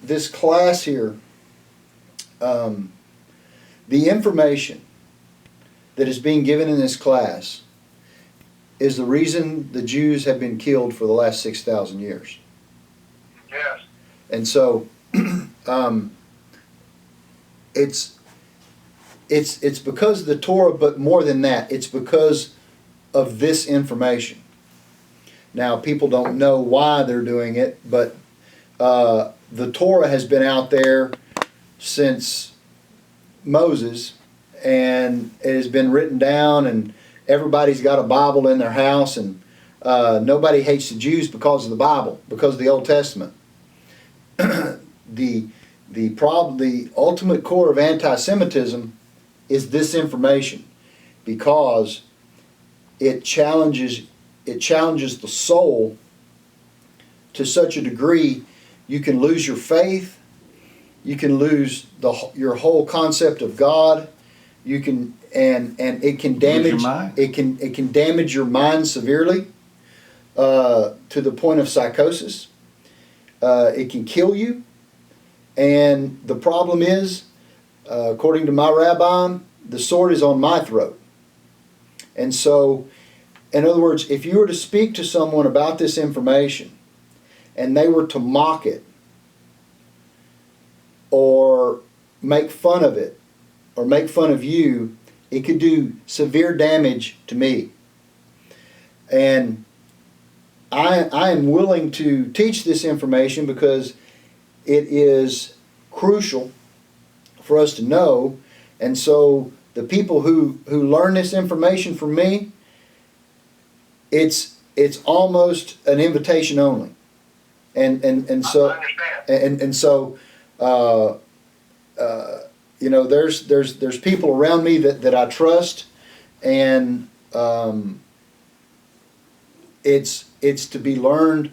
This class here, the information that is being given in this class is the reason the Jews have been killed for the last 6,000 years. Yes. And so it's because of the Torah, but more than that, it's because of this information. Now, people don't know why they're doing it, but the Torah has been out there since Moses, and it has been written down, and everybody's got a Bible in their house, and nobody hates the Jews because of the Bible, because of the Old Testament. The ultimate core of anti-Semitism is this information, because it challenges the soul to such a degree you can lose your faith, you can lose your whole concept of God, you can and it can damage it can damage your mind severely to the point of psychosis. It can kill you, and the problem is, according to my rabbi, the sword is on my throat. And so, in other words, if you were to speak to someone about this information and they were to mock it or make fun of it or make fun of you, it could do severe damage to me. And I am willing to teach this information because it is crucial for us to know. And so the people who learn this information from me, it's almost an invitation only. And so you know, there's people around me that I trust, and it's to be learned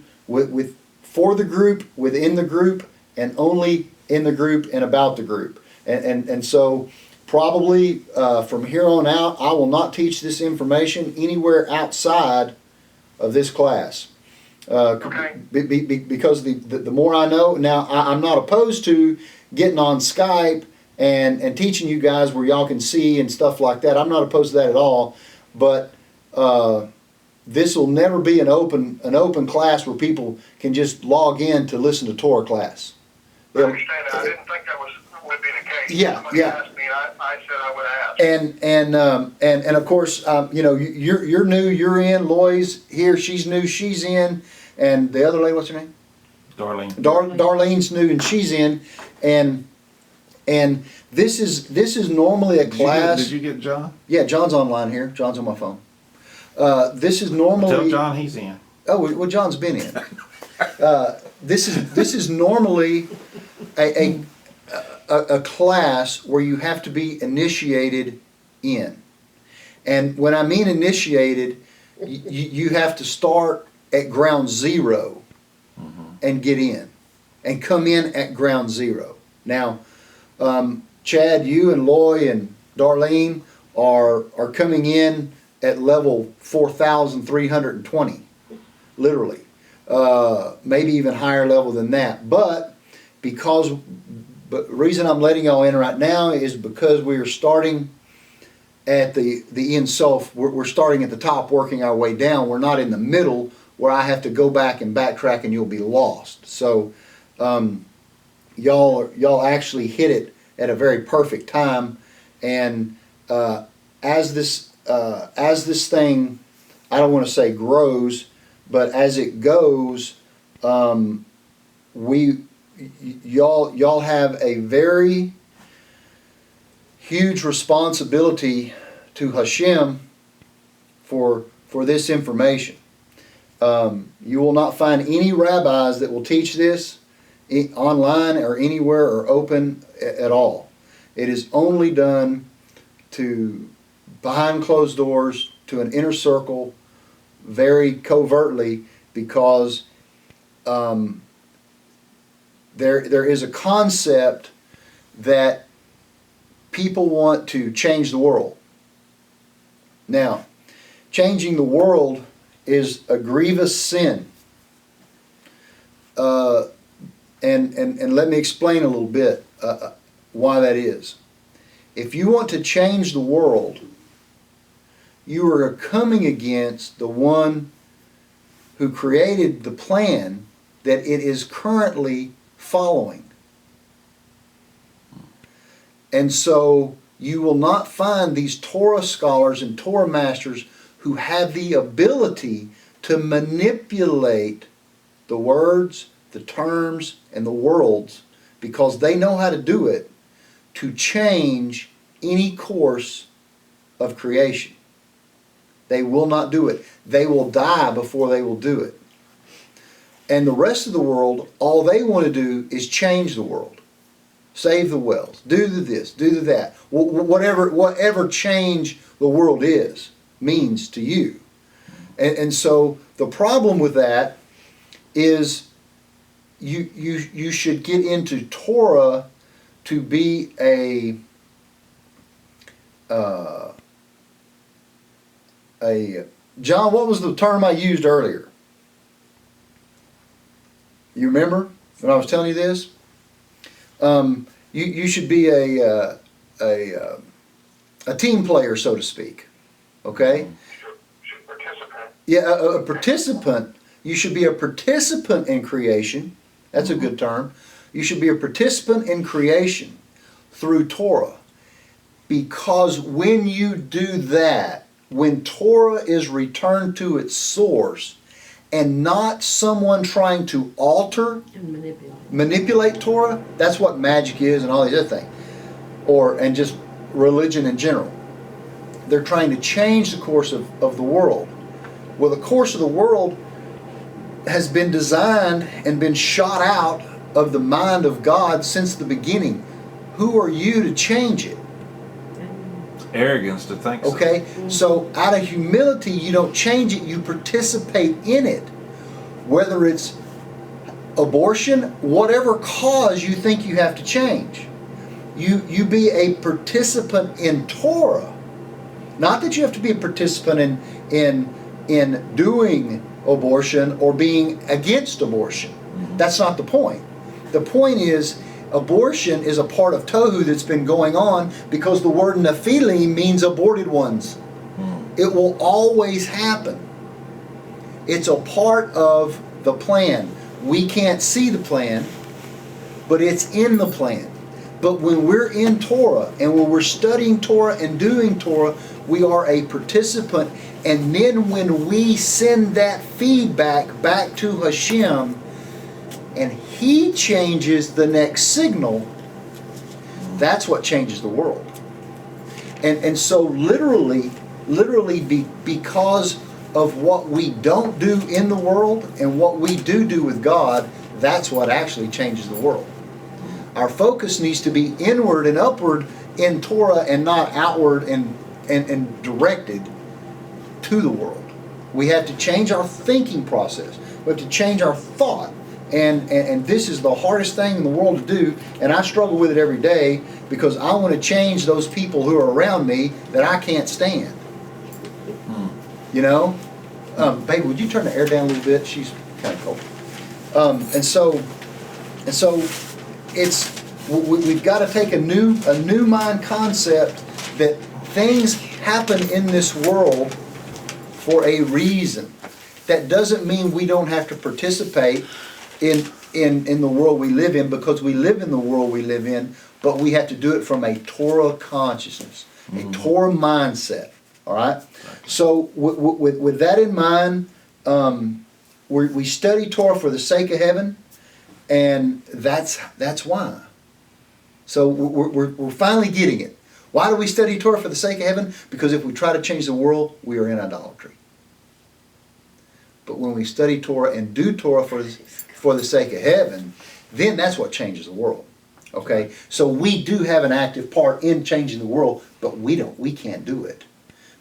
for the group, within the group, and only in the group and about the group. And so probably from here on out, I will not teach this information anywhere outside of this class. Okay. Because the more I know, now I'm not opposed to getting on Skype and teaching you guys where y'all can see and stuff like that. I'm not opposed to that at all. But this will never be an open class where people can just log in to listen to Torah class. I understand that. I didn't think that would be the case. Yeah, Somebody asked me, and I said I would ask. And of course, you know, you're new, you're in. Loy's here, she's new, she's in. And the other lady, what's her name? Darlene. Darlene's new, and she's in. And this is normally a class. Did you get John? Yeah, John's online here. John's on my phone. This is normally. Tell John he's in. Oh well, John's been in. This is normally a class where you have to be initiated in, and when I mean initiated, you have to start at ground zero and get in, and come in at ground zero. Now, Chad, you and Loy and Darlene are coming in at level 4,320, literally. Maybe even higher level than that. But the reason I'm letting y'all in right now is because we are starting at the Ein Sof. We're starting at the top, working our way down. We're not in the middle where I have to go back and backtrack and you'll be lost. So y'all actually hit it at a very perfect time. And as this thing, I don't want to say grows, but as it goes, y'all have a very huge responsibility to Hashem for this information. You will not find any rabbis that will teach this online or anywhere or open at all. It is only done behind closed doors, to an inner circle, very covertly, because there is a concept that people want to change the world. Now, changing the world is a grievous sin. And let me explain a little bit why that is. If you want to change the world, you are coming against the one who created the plan that it is currently following. And so you will not find these Torah scholars and Torah masters who have the ability to manipulate the words, the terms, and the worlds, because they know how to do it, to change any course of creation. They will not do it. They will die before they will do it. And the rest of the world, all they want to do is change the world. Save the whales. Do this, do that. Whatever change the world means to you. And so the problem with that is you should get into Torah to be a John, what was the term I used earlier? You remember when I was telling you this? You should be a team player, so to speak. Okay? Should participate. Yeah, a participant. You should be a participant in creation. That's a good term. You should be a participant in creation through Torah. Because when you do that, when Torah is returned to its source, and not someone trying to alter and manipulate Torah, that's what magic is and all these other things, and just religion in general. They're trying to change the course of the world. Well, the course of the world has been designed and been shot out of the mind of God since the beginning. Who are you to change it? Arrogance to think so. Okay, so out of humility, you don't change it, you participate in it. Whether it's abortion, whatever cause you think you have to change. You be a participant in Torah. Not that you have to be a participant in doing abortion or being against abortion. That's not the point. The point is, abortion is a part of tohu that's been going on because the word nephilim means aborted ones. It will always happen. It's a part of the plan. We can't see the plan, but it's in the plan. But when we're in Torah and when we're studying Torah and doing Torah, we are a participant. And then when we send that feedback back to Hashem, and He changes the next signal, that's what changes the world. And so literally because of what we don't do in the world and what we do with God, that's what actually changes the world. Our focus needs to be inward and upward in Torah and not outward and directed to the world. We have to change our thinking process. We have to change our thought. And this is the hardest thing in the world to do, and I struggle with it every day because I want to change those people who are around me that I can't stand. You know? Baby, would you turn the air down a little bit? She's kind of cold. And so we've got to take a new mind concept that things happen in this world for a reason. That doesn't mean we don't have to participate in the world we live in, because we live in the world we live in, but we have to do it from a Torah consciousness, a Torah mindset. All right? So with that in mind, we study Torah for the sake of heaven, and that's why. So we're finally getting it. Why do we study Torah for the sake of heaven? Because if we try to change the world, we are in idolatry. But when we study Torah and do Torah for the sake of heaven, then that's what changes the world. Okay? So we do have an active part in changing the world, but we can't do it.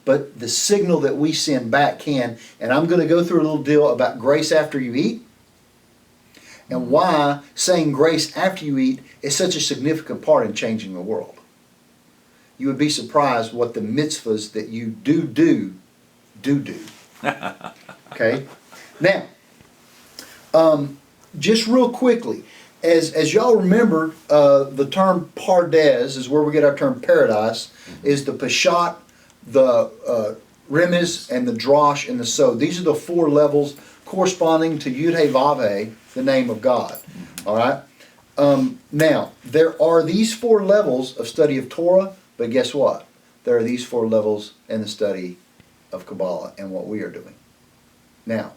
But the signal that we send back can. And I'm going to go through a little deal about grace after you eat, and why saying grace after you eat is such a significant part in changing the world. You would be surprised what the mitzvahs that you do. Okay? Now, just real quickly, as y'all remember, the term Pardes is where we get our term paradise, is the Peshat, the Remez, and the Drosh, and the Sod. These are the four levels corresponding to Yud He Vav He, the name of God. All right? Now, there are these four levels of study of Torah, but guess what? There are these four levels in the study of Kabbalah and what we are doing. Now,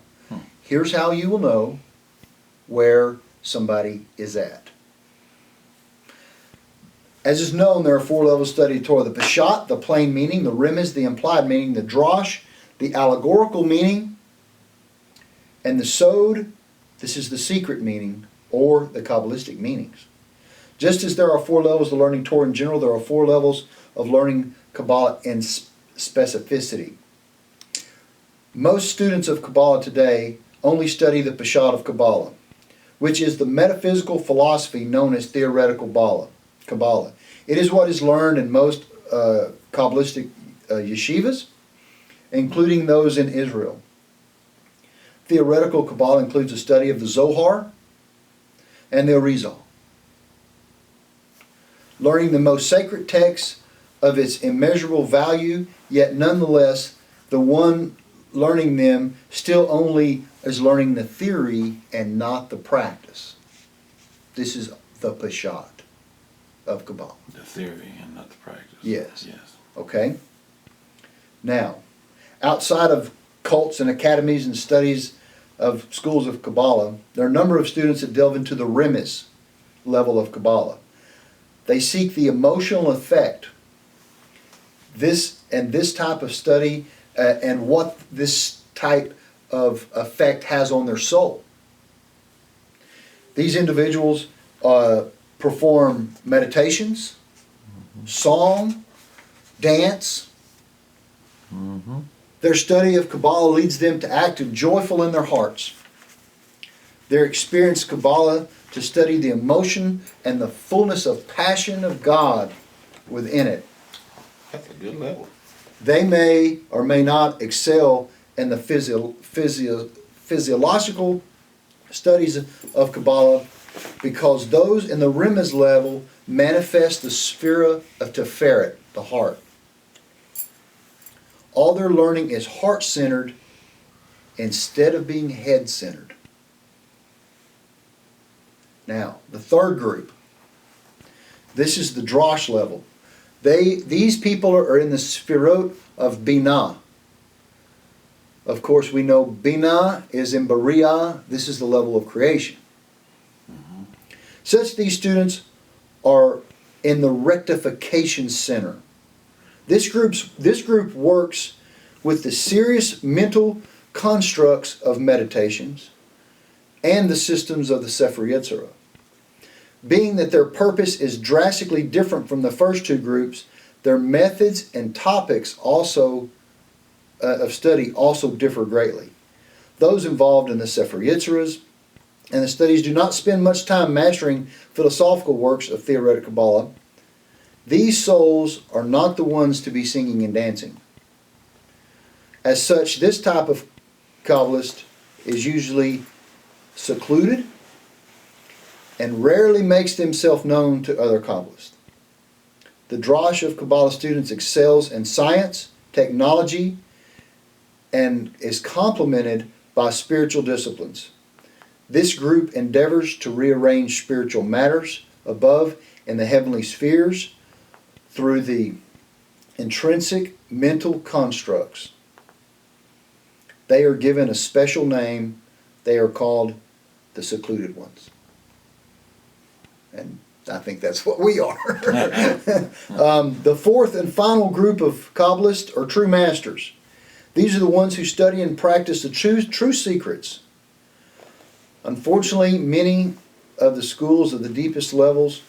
here's how you will know where somebody is at. As is known, there are four levels of study of Torah: the Peshat, the plain meaning; the Remez, the implied meaning; the Drosh, the allegorical meaning; and the Sod, this is the secret meaning, or the Kabbalistic meanings. Just as there are four levels of learning Torah in general, there are four levels of learning Kabbalah in specificity. Most students of Kabbalah today only study the Peshat of Kabbalah, which is the metaphysical philosophy known as theoretical Kabbalah. It is what is learned in most Kabbalistic yeshivas, including those in Israel. Theoretical Kabbalah includes a study of the Zohar and the Arizal. Learning the most sacred texts of its immeasurable value, yet nonetheless, the one learning them still only is learning the theory and not the practice. This is the Peshat of Kabbalah. The theory and not the practice. Yes. Yes. Okay? Now, outside of cults and academies and studies of schools of Kabbalah, there are a number of students that delve into the Remez level of Kabbalah. They seek the emotional effect, this type of study, and what this type of effect has on their soul. These individuals perform meditations, song, dance. Their study of Kabbalah leads them to act joyful in their hearts. Their experience of Kabbalah to study the emotion and the fullness of passion of God within it. That's a good level. They may or may not excel in the physiological studies of Kabbalah, because those in the Remez level manifest the Sphira of Tiferet, the heart. All their learning is heart-centered instead of being head-centered. Now, the third group. This is the Drosh level. These people are in the Sphirot of Binah. Of course, we know Binah is in Bariah. This is the level of creation. Such these students are in the rectification center. This group works with the serious mental constructs of meditations and the systems of the Sefer Yetzirah. Being that their purpose is drastically different from the first two groups, their methods and topics also of study also differ greatly. Those involved in the Sefer Yetzirahs and the studies do not spend much time mastering philosophical works of theoretic Kabbalah. These souls are not the ones to be singing and dancing. As such, this type of Kabbalist is usually secluded and rarely makes himself known to other Kabbalists. The Drosh of Kabbalah students excels in science, technology, and is complemented by spiritual disciplines. This group endeavors to rearrange spiritual matters above in the heavenly spheres through the intrinsic mental constructs. They are given a special name. They are called the secluded ones. And I think that's what we are. The fourth and final group of Kabbalists are true masters. These are the ones who study and practice the true secrets. Unfortunately, many of the schools of the deepest levels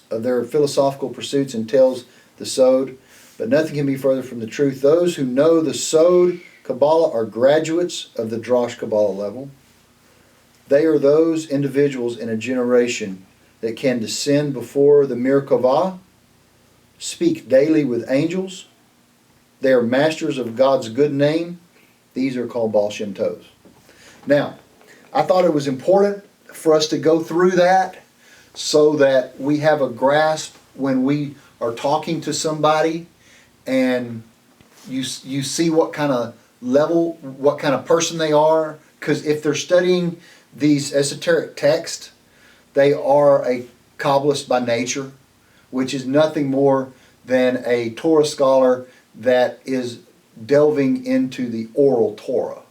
of their philosophical pursuits entails the Sod, but nothing can be further from the truth. Those who know the Sod Kabbalah are graduates of the Drosh Kabbalah level. They are those individuals in a generation that can descend before the Merkavah, speak daily with angels. They are masters of God's good name These are called Baal Shem Tovs. Now, I thought it was important for us to go through that so that we have a grasp when we are talking to somebody and you see what kind of level, what kind of person they are. Because if they're studying these esoteric texts, they are a Kabbalist by nature, which is nothing more than a Torah scholar that is delving into the oral Torah,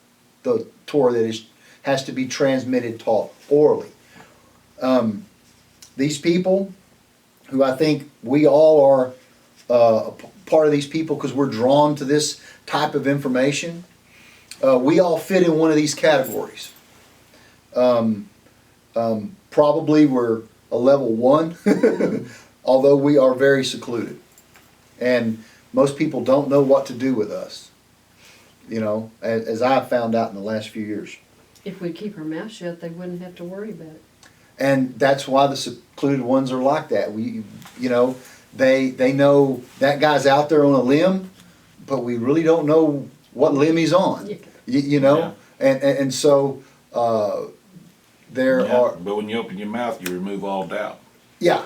the Torah that has to be transmitted, taught orally. These people, who I think we all are part of these people because we're drawn to this type of information, we all fit in one of these categories. Probably we're a level 1, although we are very secluded. And most people don't know what to do with us, you know, as I've found out in the last few years. If we keep our mouth shut, they wouldn't have to worry about it. And that's why the secluded ones are like that. They know that guy's out there on a limb, but we really don't know what limb he's on. Yeah. You know, and so there are. But when you open your mouth, you remove all doubt. Yeah.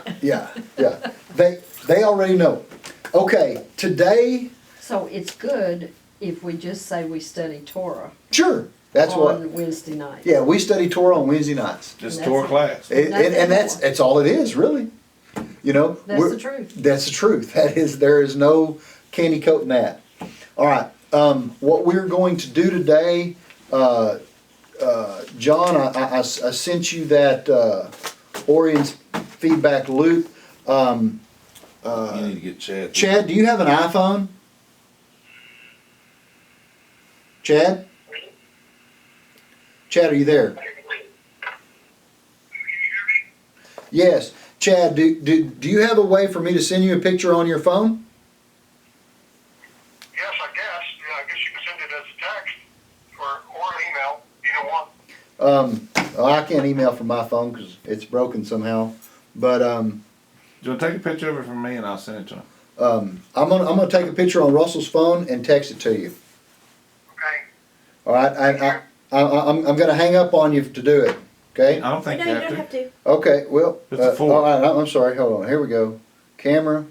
They already know. Okay, today. So it's good if we just say we study Torah. Sure, that's on Wednesday night. Yeah, we study Torah on Wednesday nights. Just Torah class. And that's all it is, really. You know, that's the truth. That's the truth. There is no candy coating that. All right. What we're going to do today, John, I sent you that Orion's feedback loop. You need to get Chad. Chad, do you have an iPhone? Chad? Chad, are you there? Yes. Chad, do you have a way for me to send you a picture on your phone? Yes, I guess. Yeah, I guess you can send it as a text or an email, either one. Well, I can't email from my phone because it's broken somehow. But Do you want to take a picture of it from me and I'll send it to him? I'm gonna take a picture on Russell's phone and text it to you. Okay. All right. I'm gonna hang up on you to do it. Okay. I don't think No, you you have don't to. have to. Okay. Well. It's a 4. All right. I'm sorry. Hold on. Here we go. Camera.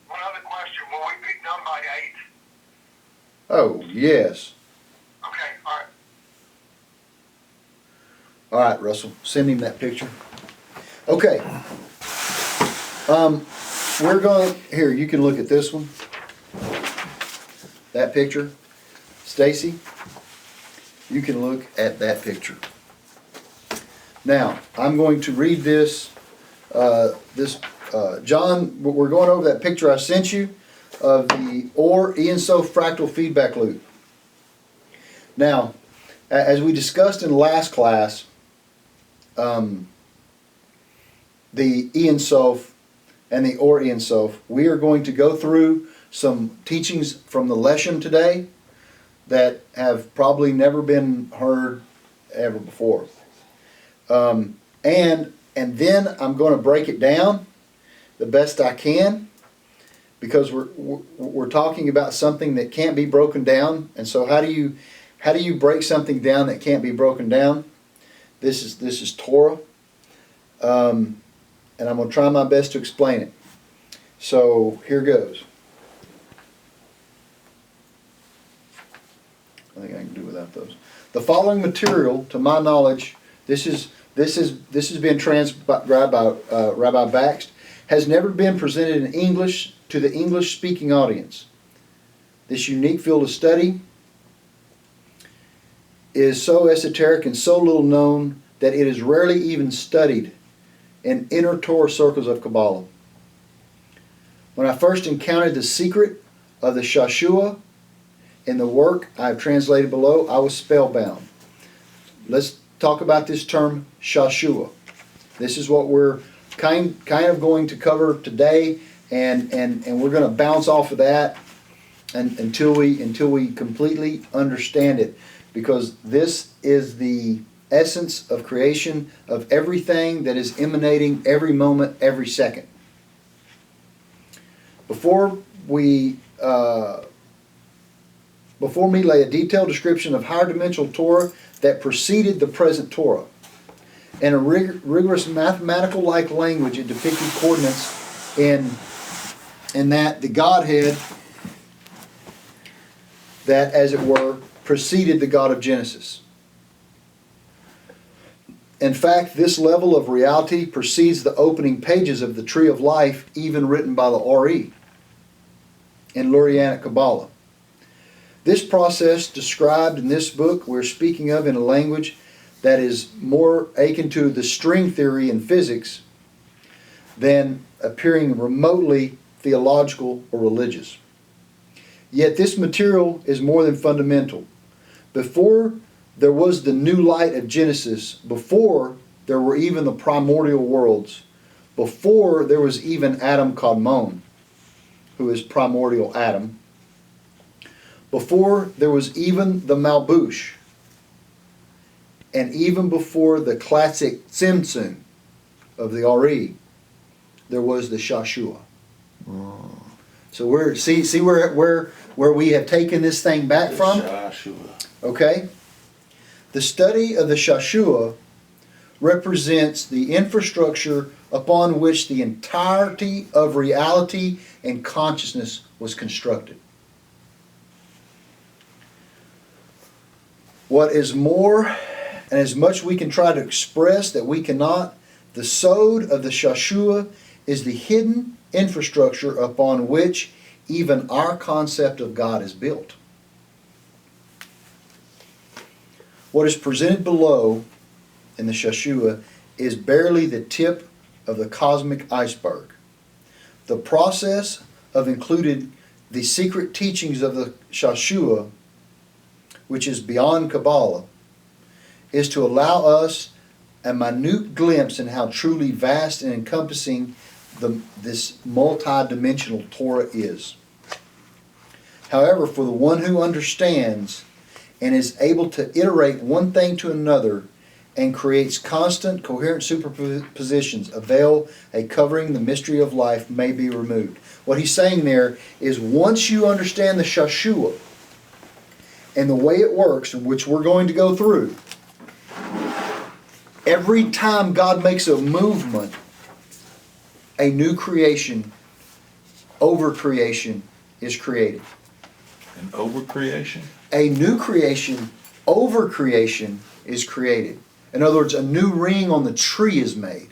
One other question. Will we be done by 8? Oh yes. Okay, all right. All right, Russell. Send him that picture. Okay. We're going here. You can look at this one. That picture. Stacy. You can look at that picture. Now, I'm going to read this. John, we're going over that picture I sent you of the Ian Sof fractal feedback loop. Now, as we discussed in the last class, the Ian Sof and the Ian Sof, we are going to go through some teachings from the Leshem today that have probably never been heard ever before. And then I'm going to break it down the best I can, because we're talking about something that can't be broken down. And so how do you break something down that can't be broken down? This is Torah, and I'm going to try my best to explain it. So here goes. I think I can do without those. The following material, to my knowledge, this has been transcribed by Rabbi Bakst, has never been presented in English to the English-speaking audience. This unique field of study is so esoteric and so little known that it is rarely even studied in inner Torah circles of Kabbalah. When I first encountered the secret of the Shashua in the work I have translated below, I was spellbound. Let's talk about this term Shashua. This is what we're kind of going to cover today, and we're going to bounce off of that until we completely understand it, because this is the essence of creation of everything that is emanating every moment, every second. Before we before me lay a detailed description of higher dimensional Torah that preceded the present Torah. In a rigorous mathematical-like language, it depicted coordinates in that the Godhead that, as it were, preceded the God of Genesis. In fact, this level of reality precedes the opening pages of the Tree of Life, even written by the Ori in Lurianic Kabbalah. This process described in this book we're speaking of in a language that is more akin to the string theory in physics than appearing remotely theological or religious. Yet this material is more than fundamental. Before there was the new light of Genesis, before there were even the primordial worlds, before there was even Adam Kadmon, who is primordial Adam, before there was even the Malbush, and even before the classic Tzimtzum of the Ari, there was the Shashua. So we're see where we have taken this thing back from? Okay? The study of the Shashua represents the infrastructure upon which the entirety of reality and consciousness was constructed. What is more, and as much we can try to express that we cannot, the sod of the Shashua is the hidden infrastructure upon which even our concept of God is built. What is presented below in the Shashua is barely the tip of the cosmic iceberg. The process of including the secret teachings of the Shashua, which is beyond Kabbalah, is to allow us a minute glimpse in how truly vast and encompassing this multi-dimensional Torah is. However, for the one who understands and is able to iterate one thing to another and creates constant, coherent superpositions, a veil, a covering the mystery of life may be removed. What he's saying there is once you understand the Shashua and the way it works, which we're going to go through, every time God makes a movement, a new creation, over creation, is created. An over creation? A new creation, over creation, is created. In other words, a new ring on the tree is made.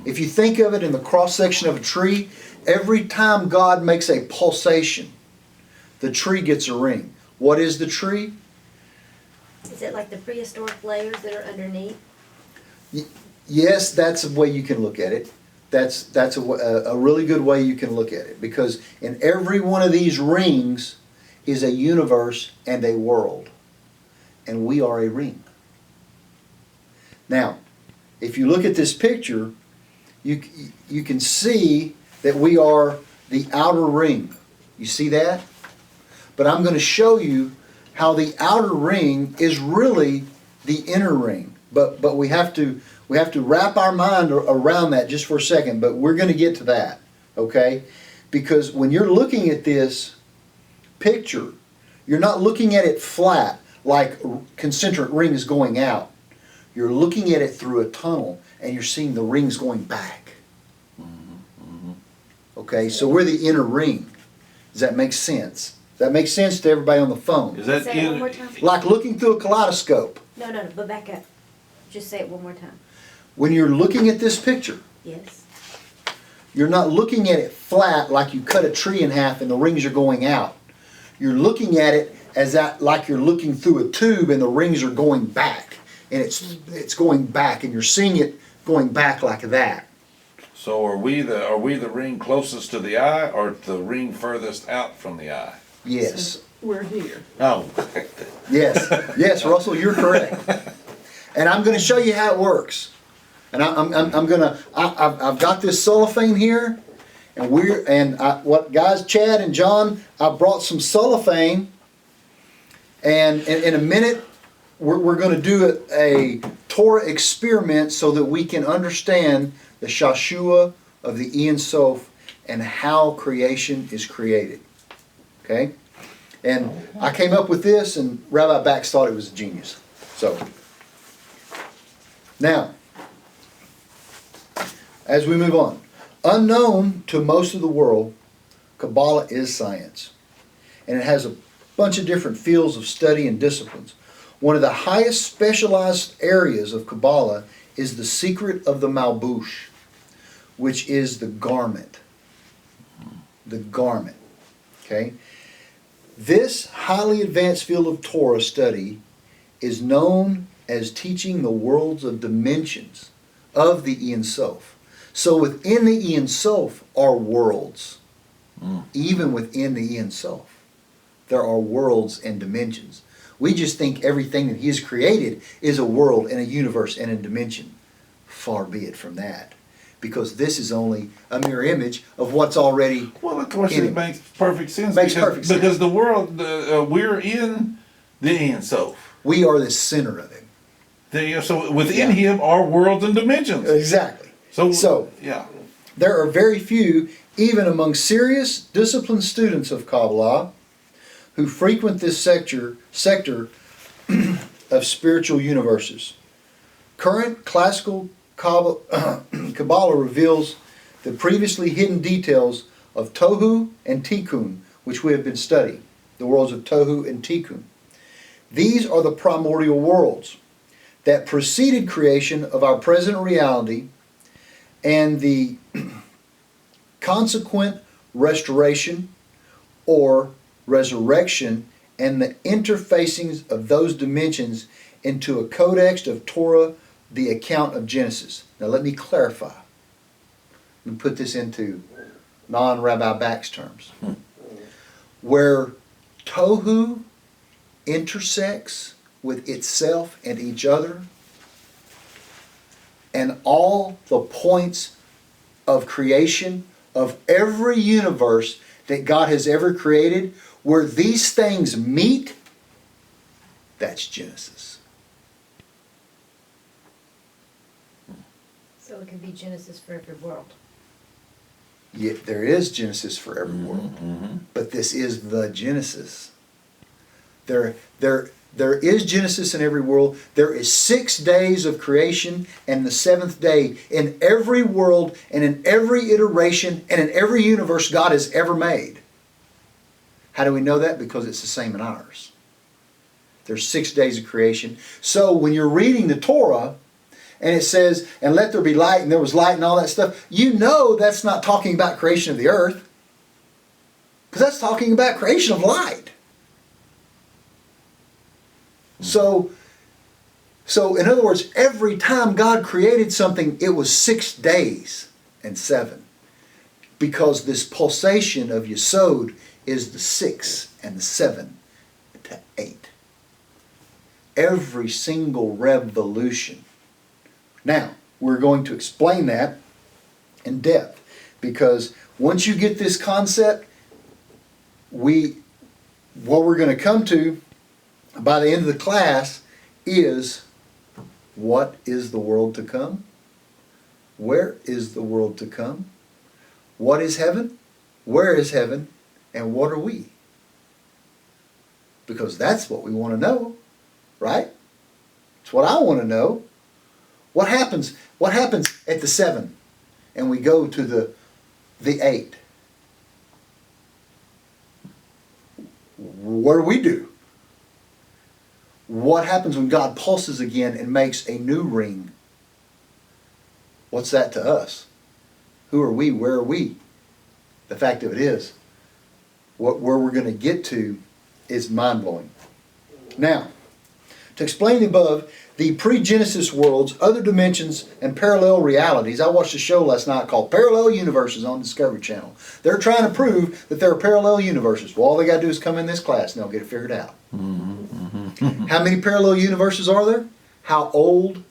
If you think of it in the cross-section of a tree, every time God makes a pulsation, the tree gets a ring. What is the tree? Is it like the prehistoric layers that are underneath? Yes, that's a way you can look at it. That's a really good way you can look at it, because in every one of these rings is a universe and a world, and we are a ring. Now, if you look at this picture, you can see that we are the outer ring. You see that? But I'm going to show you how the outer ring is really the inner ring. But we have to wrap our mind around that just for a second. But we're going to get to that, okay? Because when you're looking at this picture, you're not looking at it flat like concentric rings going out. You're looking at it through a tunnel, and you're seeing the rings going back. Okay, so we're the inner ring. Does that make sense? Does that make sense to everybody on the phone? Is that Say it one more time. Like looking through a kaleidoscope. No, but back up. Just say it one more time. When you're looking at this picture, Yes. you're not looking at it flat like you cut a tree in half and the rings are going out. You're looking at it as like you're looking through a tube and the rings are going back. And it's going back, and you're seeing it going back like that. So are we the ring closest to the eye, or the ring furthest out from the eye? Yes. We're here. Oh. Yes, Russell, you're correct. And I'm going to show you how it works. And I've got this cellophane here, and guys, Chad and John, I brought some cellophane, and in a minute we're going to do a Torah experiment so that we can understand the Shashua of the Ein Sof and how creation is created. Okay? And I came up with this, and Rabbi Bax thought it was a genius. So, now, as we move on, unknown to most of the world, Kabbalah is science. And it has a bunch of different fields of study and disciplines. One of the highest specialized areas of Kabbalah is the secret of the Malbush, which is the garment. The garment. Okay? This highly advanced field of Torah study is known as teaching the worlds of dimensions of the Ein Sof. So within the Ein Sof are worlds. Even within the Ein Sof, there are worlds and dimensions. We just think everything that He has created is a world and a universe and a dimension. Far be it from that. Because this is only a mirror image of what's already. Well, of course, in it makes perfect sense. Makes perfect sense. Because the world, we're in the Ein Sof. We are the center of Him. So within Him are worlds and dimensions. Exactly. So yeah. there are very few, even among serious, disciplined students of Kabbalah, who frequent this sector of spiritual universes. Current classical Kabbalah reveals the previously hidden details of Tohu and Tikkun, which we have been studying, the worlds of Tohu and Tikkun. These are the primordial worlds that preceded creation of our present reality and the consequent restoration or resurrection and the interfacings of those dimensions into a codex of Torah, the account of Genesis. Now let me clarify. Let me put this into non-Rabbi Bax terms. Where Tohu intersects with itself and each other, and all the points of creation of every universe that God has ever created, where these things meet, that's Genesis. So it can be Genesis for every world. Yet there is Genesis for every world. But this is the Genesis. There is Genesis in every world. There is 6 days of creation, and the 7th day in every world and in every iteration and in every universe God has ever made. How do we know that? Because it's the same in ours. There's 6 days of creation. So when you're reading the Torah, and it says, and let there be light, and there was light and all that stuff, you know that's not talking about creation of the earth. Because that's talking about creation of light. So in other words, every time God created something, it was 6 days and 7. Because this pulsation of Yesod is the 6 and the 7 to 8. Every single revolution. Now, we're going to explain that in depth, because once you get this concept, what we're going to come to by the end of the class is, what is the world to come? Where is the world to come? What is heaven? Where is heaven? And what are we? Because that's what we want to know, right? It's what I want to know. What happens at the 7 and we go to the 8? What do we do? What happens when God pulses again and makes a new ring? What's that to us? Who are we? Where are we? The fact of it is, where we're going to get to is mind-blowing. Now, to explain the above, the pre-Genesis worlds, other dimensions, and parallel realities. I watched a show last night called Parallel Universes on Discovery Channel. They're trying to prove that there are parallel universes. Well, all they got to do is come in this class and they'll get it figured out. How many parallel universes are there? How old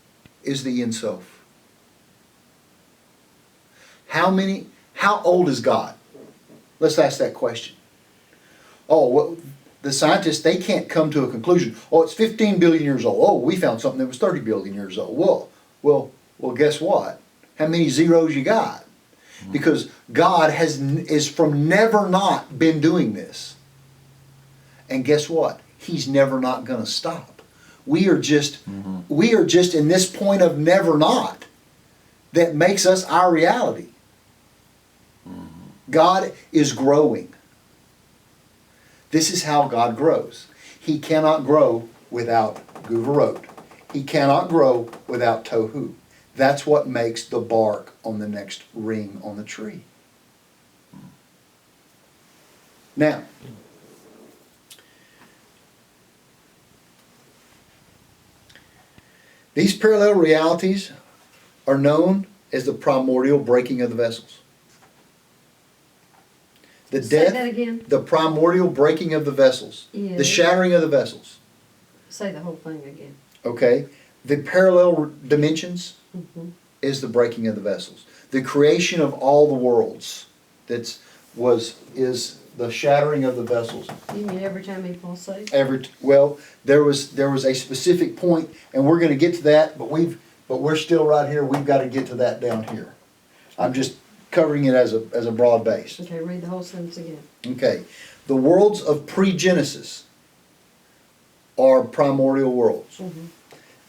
is the Ein Sof? How old is God? Let's ask that question. Oh, well, the scientists, they can't come to a conclusion. Oh, it's 15 billion years old. Oh, we found something that was 30 billion years old. Well, guess what? How many zeros you got? Because God is from never not been doing this. And guess what? He's never not going to stop. We are just in this point of never not that makes us our reality. God is growing. This is how God grows. He cannot grow without Guvarot. He cannot grow without Tohu. That's what makes the bark on the next ring on the tree. Now, these parallel realities are known as the primordial breaking of the vessels. The Say death, that again. the primordial breaking of the vessels, the Yes. shattering of the vessels. Say the whole thing again. Okay, the parallel dimensions Mhm. is the breaking of the vessels. The creation of all the worlds is the shattering of the vessels. You mean every time he falls asleep? There was a specific point, and we're going to get to that, but we're still right here. We've got to get to that down here. I'm just covering it as a broad base. Okay, read the whole sentence again. Okay, the worlds of pre-Genesis are primordial worlds. Mhm.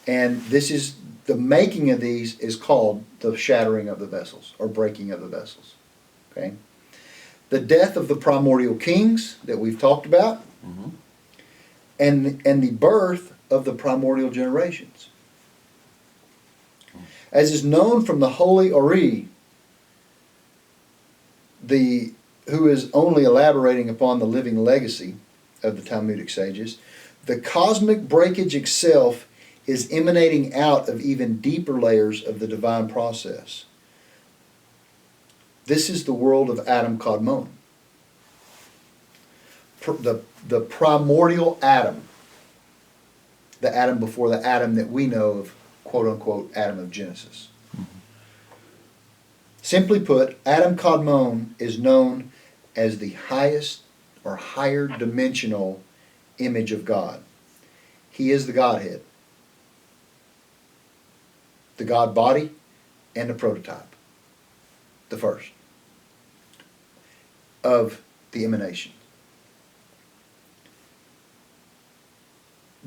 And this is, the making of these is called the shattering of the vessels, or breaking of the vessels. Okay? The death of the primordial kings that we've talked about, and the birth of the primordial generations. As is known from the Holy Ori, who is only elaborating upon the living legacy of the Talmudic sages, the cosmic breakage itself is emanating out of even deeper layers of the divine process. This is the world of Adam Kadmon. The primordial Adam. The Adam before the Adam that we know of, quote unquote, Adam of Genesis. Simply put, Adam Kadmon is known as the highest or higher dimensional image of God. He is the Godhead, the God body, and the prototype, the first of the emanation.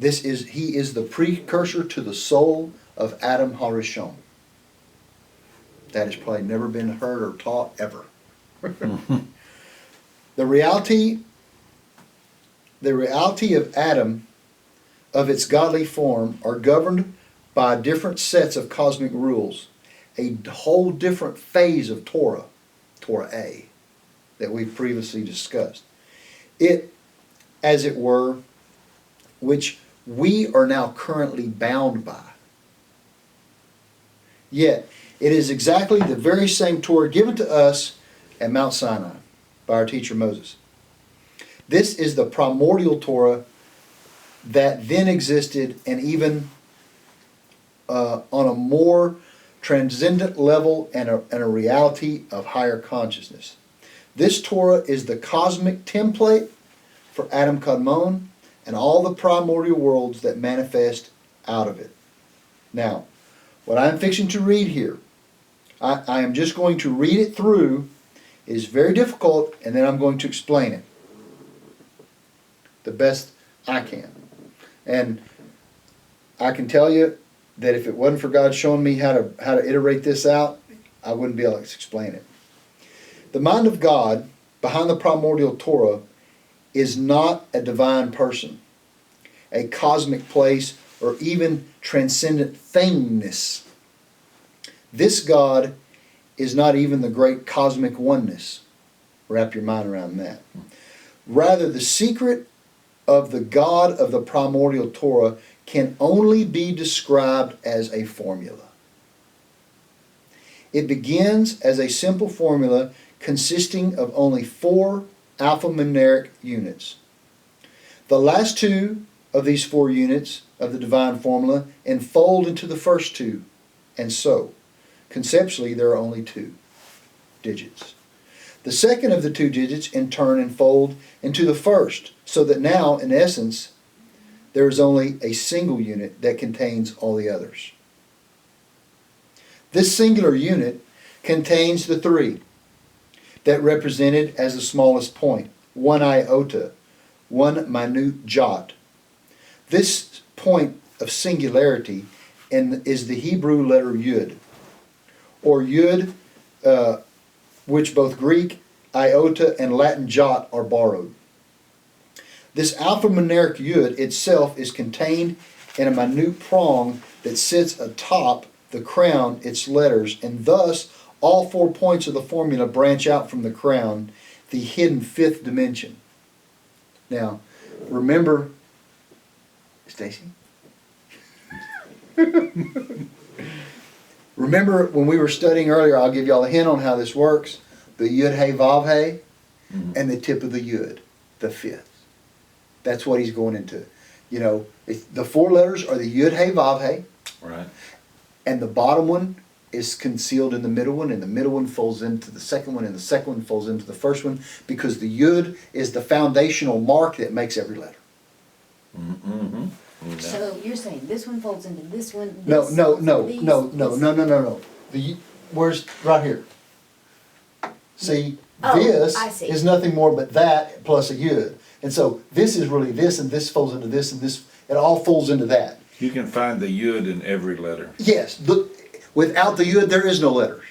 He is the precursor to the soul of Adam HaRishon. That has probably never been heard or taught ever. The reality of Adam, of its godly form, are governed by different sets of cosmic rules, a whole different phase of Torah, Torah A, that we've previously discussed. It, as it were, which we are now currently bound by. Yet, it is exactly the very same Torah given to us at Mount Sinai by our teacher Moses. This is the primordial Torah that then existed, and even on a more transcendent level and a reality of higher consciousness. This Torah is the cosmic template for Adam Kadmon and all the primordial worlds that manifest out of it. Now, what I'm fixing to read here, I am just going to read it through. It is very difficult, and then I'm going to explain it the best I can. And I can tell you that if it wasn't for God showing me how to iterate this out, I wouldn't be able to explain it. The mind of God behind the primordial Torah is not a divine person, a cosmic place, or even transcendent thingness. This God is not even the great cosmic oneness. Wrap your mind around that. Rather, the secret of the God of the primordial Torah can only be described as a formula. It begins as a simple formula consisting of only 4 alphanumeric units. The last 2 of these 4 units of the divine formula enfold into the first 2, and so, conceptually, there are only 2 digits. The second of the 2 digits in turn enfold into the first, so that now, in essence, there is only a single unit that contains all the others. This singular unit contains the 3 that represented as the smallest point, 1 iota, one minute jot. This point of singularity is the Hebrew letter Yud, or Yud, which both Greek iota and Latin jot are borrowed. This alphanumeric Yud itself is contained in a minute prong that sits atop the crown its letters, and thus all 4 points of the formula branch out from the crown, the hidden fifth dimension. Now, remember, Stacy? Remember when we were studying earlier, I'll give y'all a hint on how this works, the Yud Hey Vav Hey, and the tip of the Yud, the fifth. That's what he's going into. You know, the 4 letters are the Yud Hey Vav Hey, Right. and the bottom one is concealed in the middle one, and the middle one folds into the second one, and the second one folds into the first one, because the Yud is the foundational mark that makes every letter. Mm-hmm. So you're saying this one folds into this one, No, this no, folds no, into these, no, this- no. Where's, right here. See, Oh, this I see. is nothing more but that plus a Yud. And so this is really this, and this folds into this, and this, it all folds into that. You can find the Yud in every letter. Yes, without the Yud, there is no letters.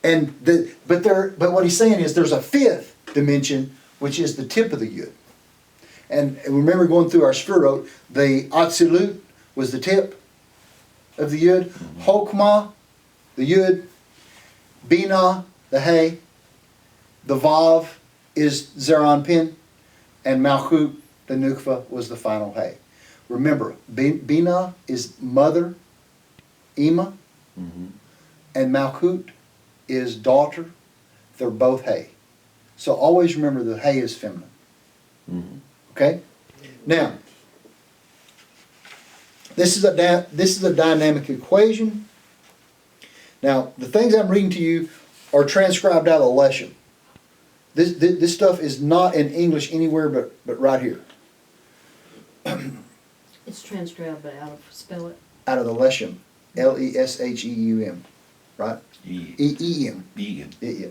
And but what he's saying is there's a fifth dimension, which is the tip of the Yud. And remember going through our Sphirot, the Atzilut was the tip of the Yud, Hokmah, the Yud, Binah, the Hey, the Vav is Zeron Pin, and Malchut, the Nukva, was the final Hey. Remember, Binah is mother, Ima, and Malchut is daughter. They're both Hey. So always remember the Hey is feminine. Okay? Now, this is a dynamic equation. Now, the things I'm reading to you are transcribed out of the Leshem. This stuff is not in English anywhere but right here. It's transcribed, but spell it. Out of the Leshem. Lesheum. Right? E-E-M. Vegan. Yeah.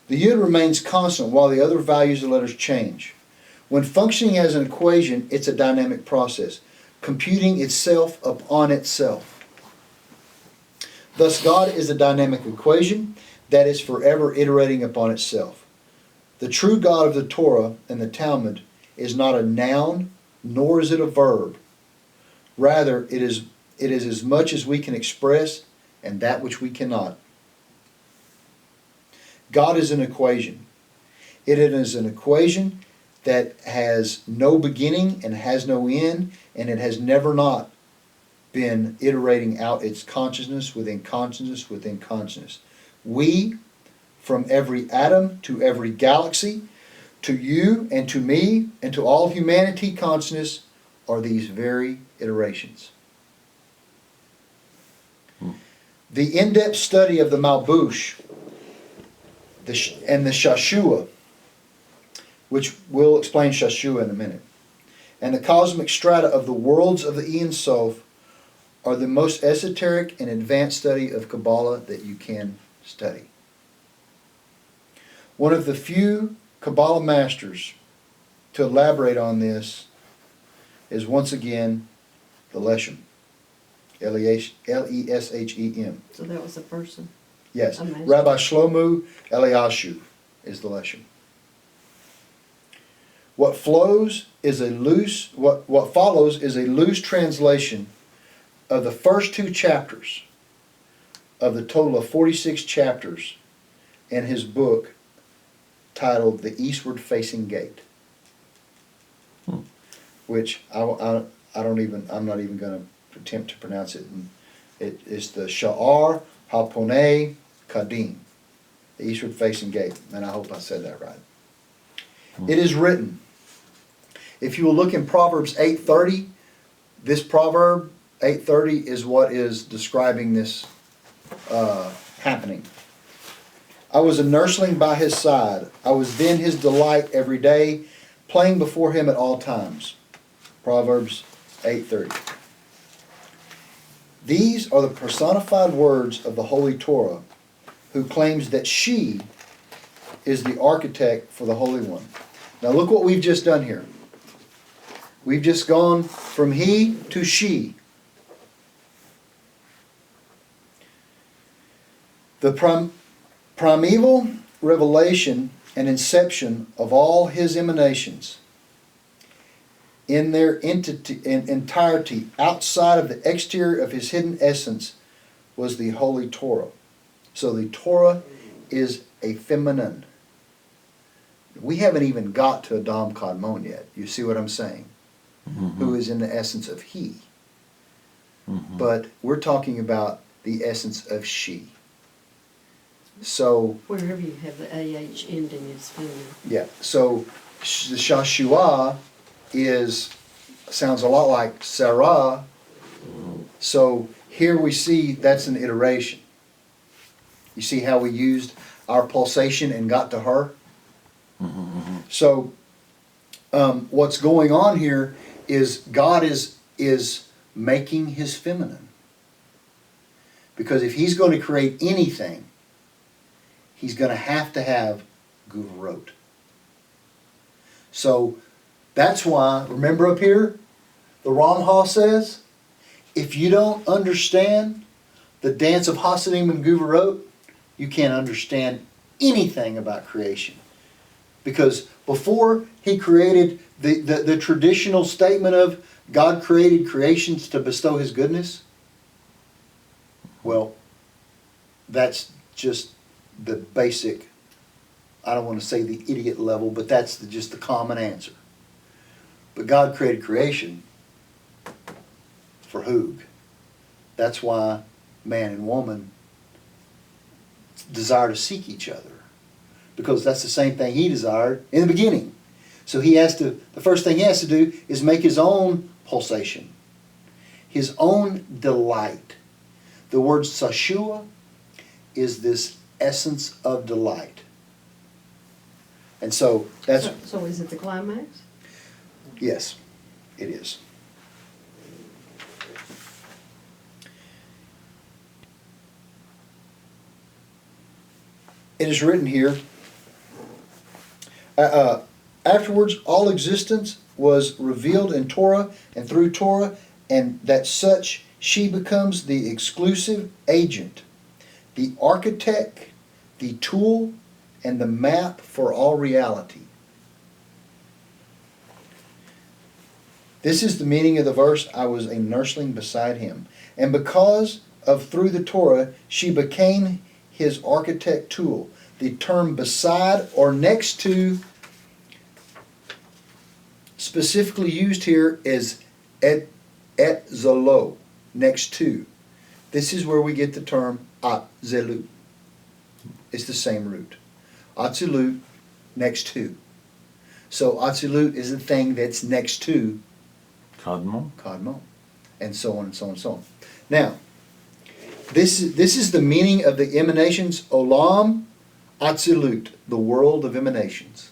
The Yud remains constant while the other values of letters change. When functioning as an equation, it's a dynamic process, computing itself upon itself. Thus, God is a dynamic equation that is forever iterating upon itself. The true God of the Torah and the Talmud is not a noun, nor is it a verb. Rather, it is as much as we can express and that which we cannot. God is an equation. It is an equation that has no beginning and has no end, and it has never not been iterating out its consciousness within consciousness within consciousness. We, from every atom to every galaxy, to you and to me and to all humanity consciousness, are these very iterations. The in-depth study of the Malbush and the Shashua, which we'll explain Shashua in a minute, and the cosmic strata of the worlds of the Ein Sof are the most esoteric and advanced study of Kabbalah that you can study. One of the few Kabbalah masters to elaborate on this is once again the Leshem. Leshem. So that was a person. Yes. Amazing. Rabbi Shlomo Eliashu is the Leshem. What follows is a loose translation of the first 2 chapters of the total of 46 chapters in his book titled The Eastward Facing Gate, which I'm not even going to attempt to pronounce it. It is the Sha'ar HaPonei Kadim, the Eastward Facing Gate, and I hope I said that right. It is written. If you will look in Proverbs 8:30, this proverb 8:30 is what is describing this happening. I was a nursling by his side. I was then his delight every day, playing before him at all times. Proverbs 8:30. These are the personified words of the Holy Torah, who claims that she is the architect for the Holy One. Now look what we've just done here. We've just gone from he to she. The primeval revelation and inception of all his emanations in their entirety outside of the exterior of his hidden essence was the Holy Torah. So the Torah is a feminine. We haven't even got to Adam Kadmon yet. You see what I'm saying? Mm-hmm. Who is in the essence of he. Mm-hmm. But we're talking about the essence of she. So, Wherever you have the AH ending is feminine. yeah. So the Shashua sounds a lot like Sarah. So here we see that's an iteration. You see how we used our pulsation and got to her? Mm-hmm. So what's going on here is God is making his feminine. Because if he's going to create anything, he's going to have Guvurot. So that's why, remember up here, the Ramha says, if you don't understand the dance of Hasidim and Guvurot, you can't understand anything about creation. Because before he created the traditional statement of God created creations to bestow his goodness, well, that's just the basic, I don't want to say the idiot level, but that's just the common answer. But God created creation for Hoog. That's why man and woman desire to seek each other. Because that's the same thing he desired in the beginning. So the first thing he has to do is make his own pulsation, his own delight. The word Sashua is this essence of delight. And so that's... So is it the climax? Yes, it is. It is written here, afterwards all existence was revealed in Torah and through Torah, and that such she becomes the exclusive agent, the architect, the tool, and the map for all reality. This is the meaning of the verse, I was a nursling beside him. And because of through the Torah, she became his architect tool. The term beside or next to, specifically used here, is et zolo, next to. This is where we get the term atzelut. It's the same root. Atzelut, next to. So atzelut is the thing that's next to Kadmon, and so on and so on and so on. Now, this is the meaning of the emanations, Olam Atzilut, the world of emanations.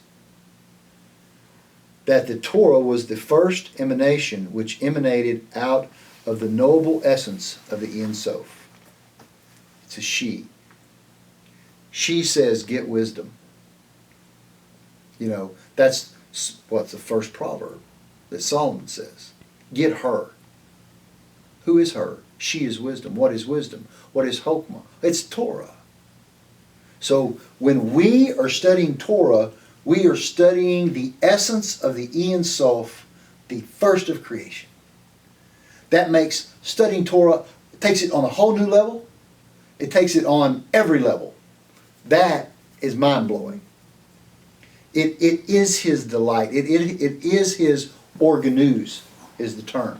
That the Torah was the first emanation which emanated out of the knowable essence of the Ein Sof. It's a she. She says, get wisdom. You know, that's what's the first proverb that Solomon says. Get her. Who is her? She is wisdom. What is wisdom? What is Chokmah? It's Torah. So when we are studying Torah, we are studying the essence of the Ein Sof, the first of creation. That makes studying Torah, it takes it on a whole new level. It takes it on every level. That is mind-blowing. It is his delight. It is his organus, is the term.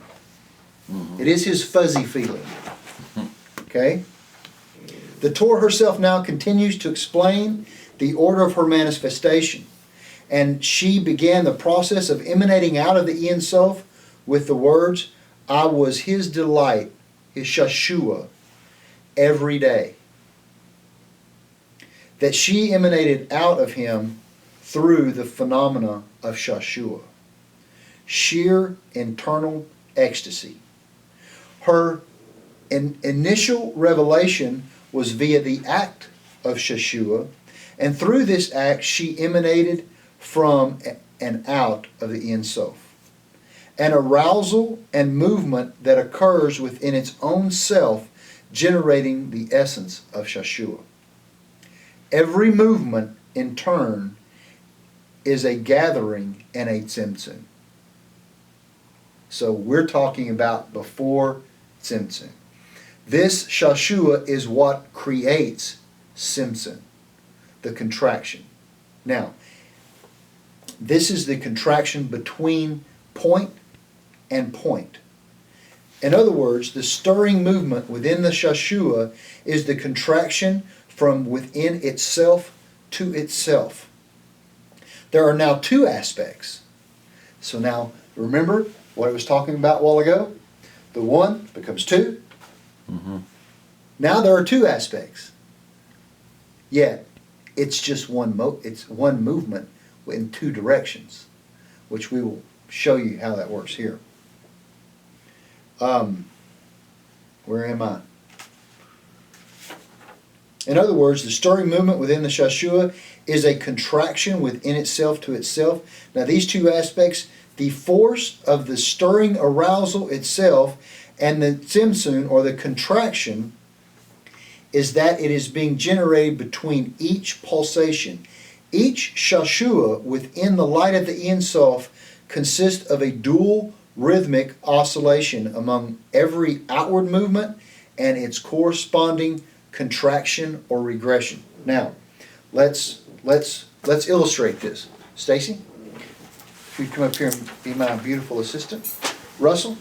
Mm-hmm. It is his fuzzy feeling. Okay? The Torah herself now continues to explain the order of her manifestation. And she began the process of emanating out of the Ein Sof with the words, I was his delight, his Shashua, every day. That she emanated out of him through the phenomena of Shashua. Sheer internal ecstasy. Her initial revelation was via the act of Shashua, and through this act she emanated from and out of the Ein Sof. An arousal and movement that occurs within its own self, generating the essence of Shashua. Every movement, in turn, is a gathering and a tzimtzum. So we're talking about before tzimtzum. This Shashua is what creates tzimtzum, the contraction. Now, this is the contraction between point and point. In other words, the stirring movement within the Shashua is the contraction from within itself to itself. There are now two aspects. So now, remember what I was talking about a while ago? The one becomes two. Mm-hmm. Now there are two aspects. Yet, it's just one movement in two directions, which we will show you how that works here. Where am I? In other words, the stirring movement within the Shashua is a contraction within itself to itself. Now these two aspects, the force of the stirring arousal itself and the tzimtzum, or the contraction, is that it is being generated between each pulsation. Each Shashua within the light of the Ein Sof consists of a dual rhythmic oscillation among every outward movement and its corresponding contraction or regression. Now, let's illustrate this. Stacy, if you'd come up here and be my beautiful assistant. Russell,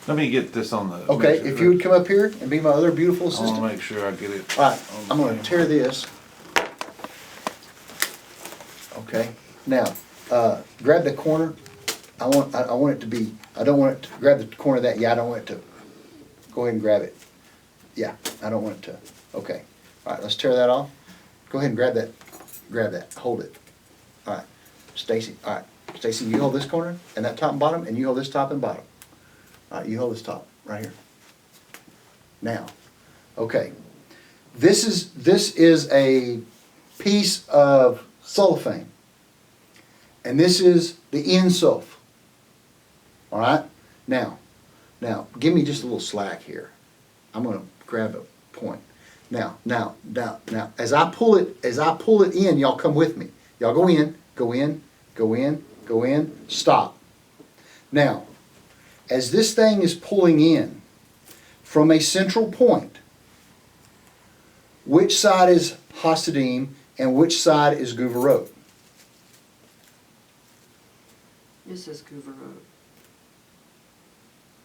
Let me get this on the. okay, if you would come up here and be my other beautiful I want to assistant. make sure I get it. All right, I'm going to tear this. Okay, now grab the corner. I want it to be. I don't want it to grab the corner of that. Yeah, I don't want it to. Go ahead and grab it. Yeah, I don't want it to. Okay. All right, let's tear that off. Go ahead and grab that. Grab that. Hold it. All right, Stacy. All right, Stacy, you hold this corner and that top and bottom, and you hold this top and bottom. All right, you hold this top right here. Now, okay. This is a piece of cellophane, and this is the Ein Sof. All right. Now, give me just a little slack here. I'm going to grab a point. Now, as I pull it in, y'all come with me. Y'all go in, go in, go in, go in, stop. Now, as this thing is pulling in from a central point, which side is Hasidim and which side is Guvarot? This is Guvarot.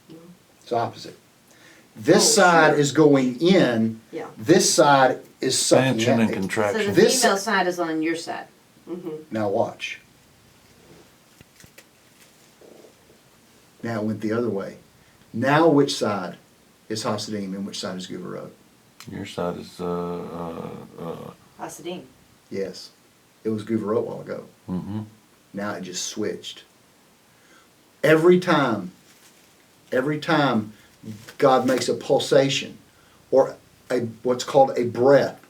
No? It's opposite. This side sure. is going in. Yeah. This side is sucking Expansion and out. So the contraction. This- female side is on your side. Mm-hmm. Now watch. Now it went the other way. Now which side is Hasidim and which side is Guvarot? Your side is Hasidim. Yes. It was Guvarot a while ago. mm-hmm. Now it just switched. Every time God makes a pulsation or what's called a breath,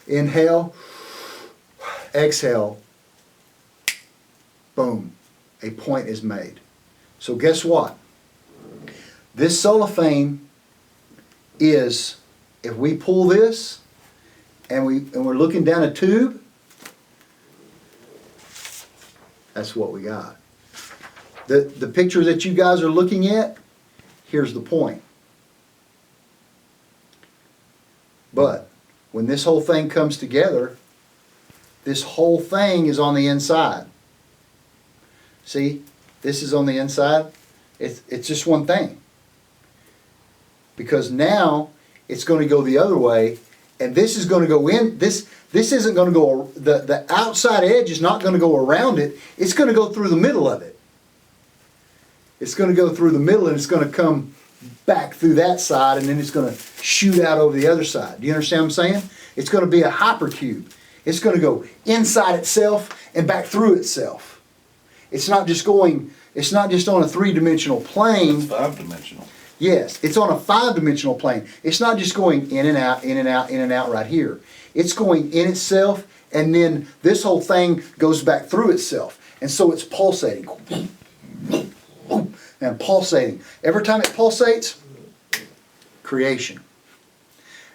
inhale, exhale, boom, a point is made. So guess what? This cellophane is, if we pull this and we're looking down a tube, that's what we got. The picture that you guys are looking at, here's the point. But when this whole thing comes together, this whole thing is on the inside. See, this is on the inside. It's just one thing. Because now it's going to go the other way, and this is going to go in. This isn't going to go. The outside edge is not going to go around it. It's going to go through the middle of it. It's going to go through the middle, and it's going to come back through that side, and then it's going to shoot out over the other side. Do you understand what I'm saying? It's going to be a hypercube. It's going to go inside itself and back through itself. It's not just on a three-dimensional plane. It's 5-dimensional. Yes, it's on a 5-dimensional plane. It's not just going in and out, in and out, in and out right here. It's going in itself, and then this whole thing goes back through itself. And so it's pulsating. And pulsating. Every time it pulsates, creation.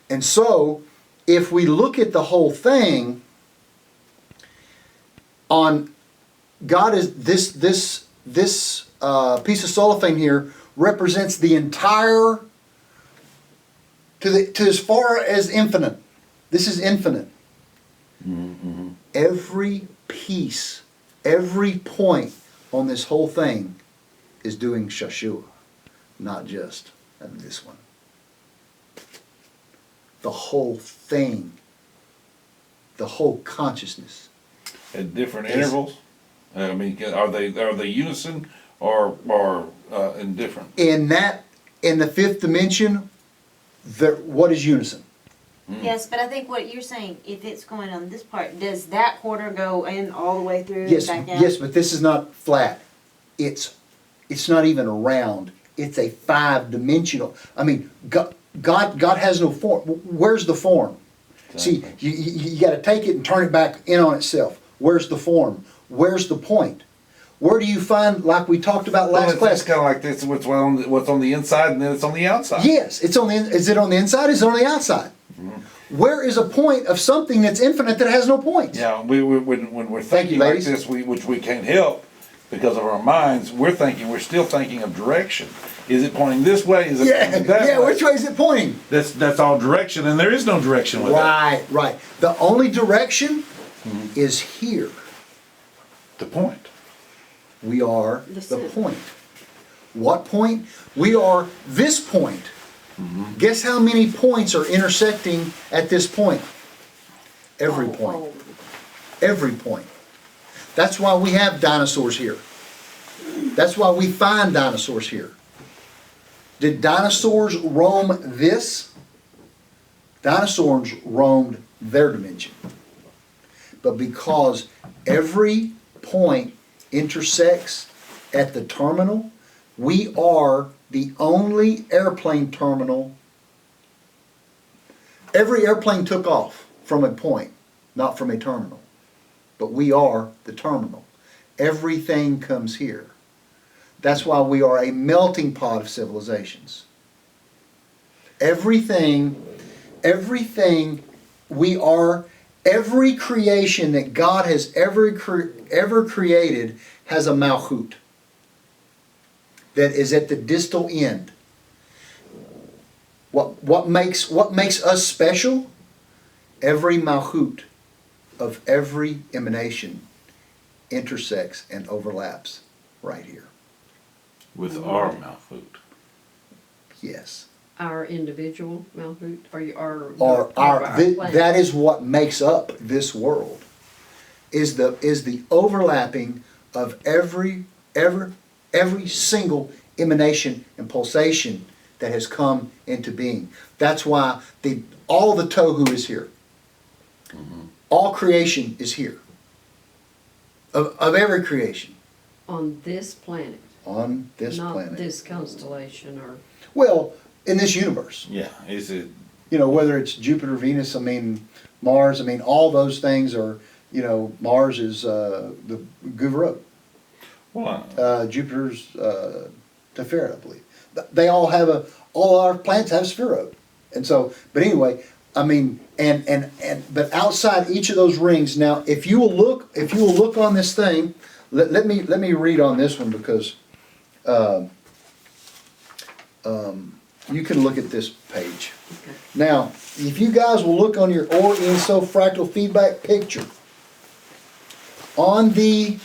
And so, if we look at the whole thing, on God is this piece of cellophane here represents the entire to as far as infinite. This is infinite. Mm-hmm. Every piece, every point on this whole thing is doing Shashua, not just this one. The whole thing, the whole consciousness. At different intervals? I mean, are they unison or indifferent? In the fifth dimension, what is unison? Yes, but I think what you're saying, if it's going on this part, does that quarter go in all the way through Yes, and back out? yes, but this is not flat. It's not even a round. It's a 5-dimensional. I mean, God has no form. Where's the form? See, you got to take it and turn it back in on itself. Where's the form? Where's the point? Where do you find, like we talked about last class? It's kind of like this. What's on the inside, and then it's on the outside. Yes, it's on the. Is it on the inside? Is it on the outside? Mm-hmm. Where is a point of something that's infinite that has no point? Yeah, when we're thinking like this, which we can't help because of our minds, we're still thinking of direction. Is it pointing this way? Is it pointing that way? Yeah, which way is it pointing? That's all direction, and there is no direction with that. Right. The only direction is here. The point. We are the point. What point? We are this point. Mm-hmm. Guess how many points are intersecting at this point? Every point. Every point. That's why we have dinosaurs here. That's why we find dinosaurs here. Did dinosaurs roam this? Dinosaurs roamed their dimension. But because every point intersects at the terminal, we are the only airplane terminal. Every airplane took off from a point, not from a terminal. But we are the terminal. Everything comes here. That's why we are a melting pot of civilizations. Everything we are, every creation that God has ever created has a malchut that is at the distal end. What makes us special? Every malchut of every emanation intersects and overlaps right here. With our malchut. Yes. Our individual malchut, that is what makes up this world. Is the overlapping of every single emanation and pulsation that has come into being. That's why all the tohu is here. Mm-hmm. All creation is here. Of every creation. On this planet. On this planet. Not this constellation or... Well, in this universe. Yeah, is it... whether it's Jupiter, Venus, Mars, all those things are, Mars is the Guvurot. Well, Jupiter's Teferet, I believe. They all have all our planets have Sphero. And so, but anyway, but outside each of those rings, now if you will look on this thing, let me read on this one because you can look at this page. Okay. Now, if you guys will look on your Or Inso fractal feedback picture, on the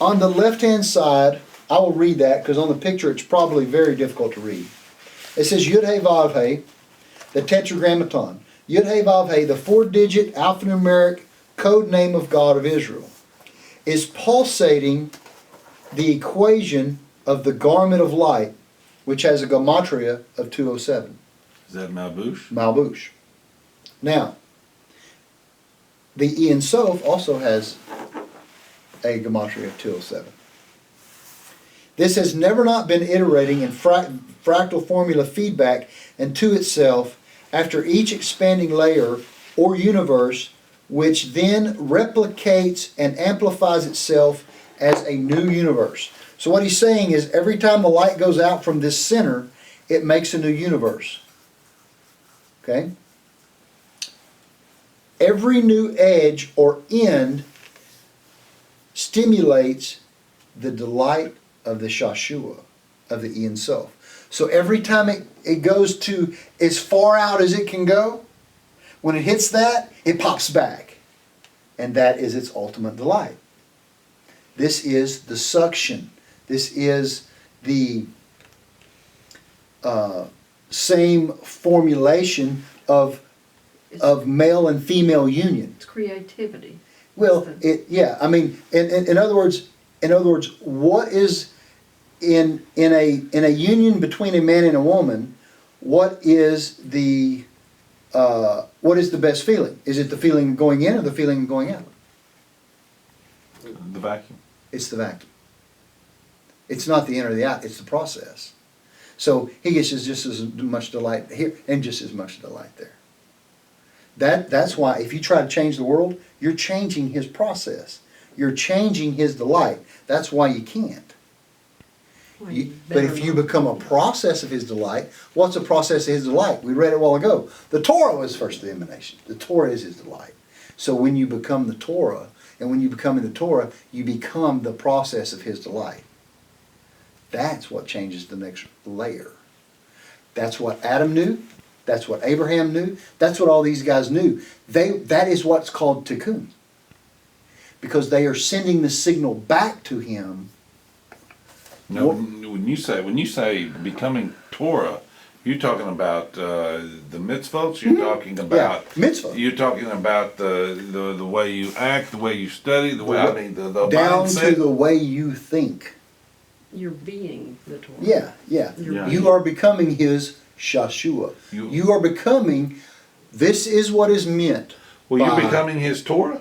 left-hand side, I will read that because on the picture it's probably very difficult to read. It says Yud Hey Vav Hey, the Tetragrammaton. Yud Hey Vav Hey, the 4-digit alphanumeric code name of God of Israel, is pulsating the equation of the garment of light, which has a gematria of 207. Is that Malbush? Malbush. Now, the Ein Sof also has a gematria of 207. This has never not been iterating in fractal formula feedback into itself after each expanding layer or universe, which then replicates and amplifies itself as a new universe. So what he's saying is every time the light goes out from this center, it makes a new universe. Okay? Every new edge or end stimulates the delight of the Shashua, of the Ein Sof. So every time it goes to as far out as it can go, when it hits that, it pops back. And that is its ultimate delight. This is the suction. This is the same formulation of male and female union. It's creativity. Well, I mean, in other words, what is in a union between a man and a woman? What is the best feeling? Is it the feeling going in or the feeling going out? The vacuum. It's the vacuum. It's not the in or the out. It's the process. So he gets just as much delight here and just as much delight there. That's why if you try to change the world, you're changing his process. You're changing his delight. That's why you can't. But if you become a process of his delight, what's a process of his delight? We read it a while ago. The Torah was first the emanation. The Torah is his delight. So when you become the Torah, and when you become in the Torah, you become the process of his delight. That's what changes the next layer. That's what Adam knew. That's what Abraham knew. That's what all these guys knew. That is what's called tikkun. Because they are sending the signal back to him. No, when you say becoming Torah, you're talking about the mitzvot. You're talking about mitzvot. You're talking about the way you act, the way you study, the way the down mindset. to the way you think. You're being the Torah. Yeah. Yeah. You are becoming his Shashua. You are becoming. This is what is meant. Well, you're becoming his Torah.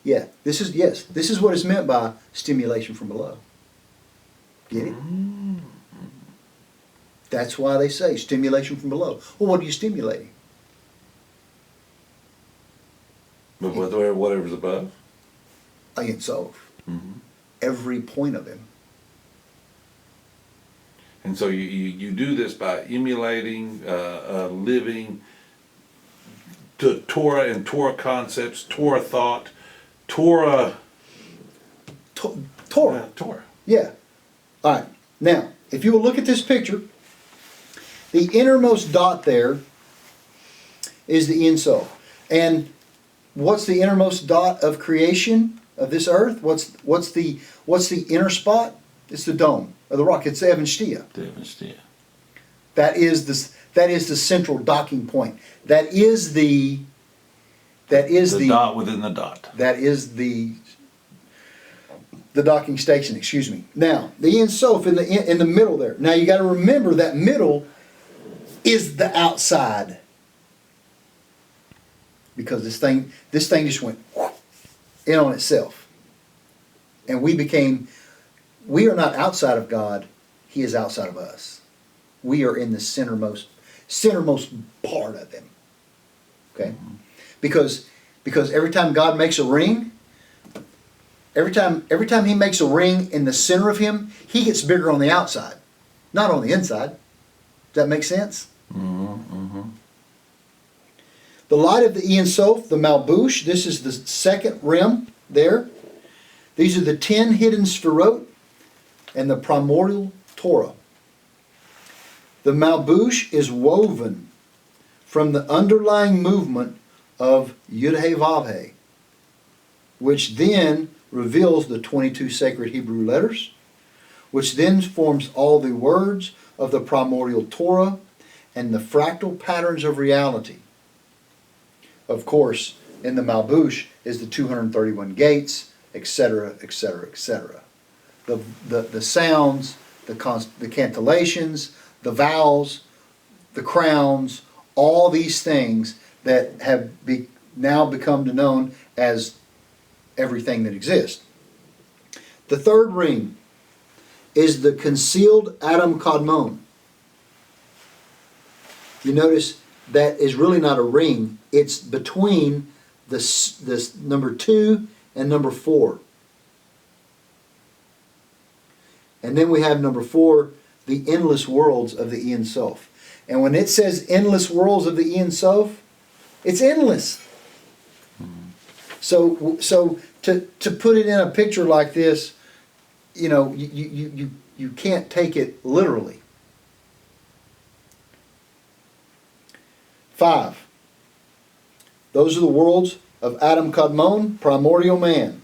Yeah. This is what is meant by stimulation from below. Get it? That's why they say stimulation from below. Well, what are you stimulating? But whatever's above. Ein Sof. Every point of him. And so you do this by emulating, living to Torah and Torah concepts, Torah thought, Torah. Torah. Torah. Yeah. All right. Now, if you will look at this picture, the innermost dot there is the Ein Sof. And what's the innermost dot of creation of this earth? What's the inner spot? It's the dome of the rock. It's the Evan Shtia. That is the central docking point. That is the dot within the dot. That is the docking station. Excuse me. Now the Ein Sof in the middle there. Now you got to remember that middle is the outside, because this thing just went in on itself, and we are not outside of God. He is outside of us. We are in the centermost part of him. Okay? Because every time God makes a ring, every time he makes a ring in the center of him, he gets bigger on the outside, not on the inside. Does that make sense? The light of the Ein Sof, the Malbush, this is the second rim there. These are the 10 hidden Sfirot and the primordial Torah. The Malbush is woven from the underlying movement of Yud-He Vav-He, which then reveals the 22 sacred Hebrew letters, which then forms all the words of the primordial Torah and the fractal patterns of reality. Of course, in the Malbush is the 231 gates, etc., etc., etc. The sounds, the cantillations, the vowels, the crowns, all these things that have now become known as everything that exists. The third ring is the concealed Adam Kadmon. You notice that is really not a ring. It's between this number 2 and number 4. And then we have number 4, the endless worlds of the Ein Sof. And when it says endless worlds of the Ein Sof, it's endless. So to put it in a picture like this, you know, you can't take it literally. 5. Those are the worlds of Adam Kadmon, primordial man.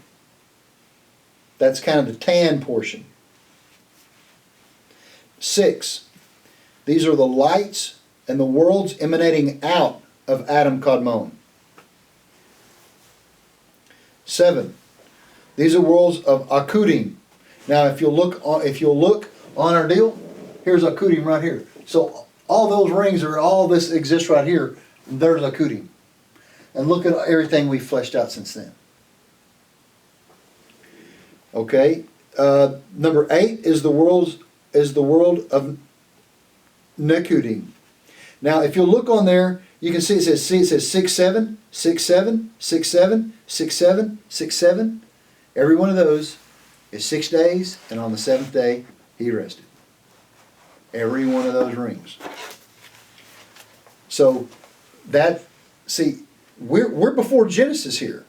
That's kind of the tan portion. 6. These are the lights and the worlds emanating out of Adam Kadmon. 7. These are worlds of Akudim. Now, if you'll look on our deal, here's Akudim right here. So all those rings are all this exists right here. There's Akudim. And look at everything we've fleshed out since then. Okay. Number 8 is the world of Nekudim. Now, if you look on there, you can see it says 6, 7, 6, 7, 6, 7, 6, 7, 6, 7. Every one of those is 6 days, and on the 7th day he rested. Every one of those rings. So that, see, we're before Genesis here.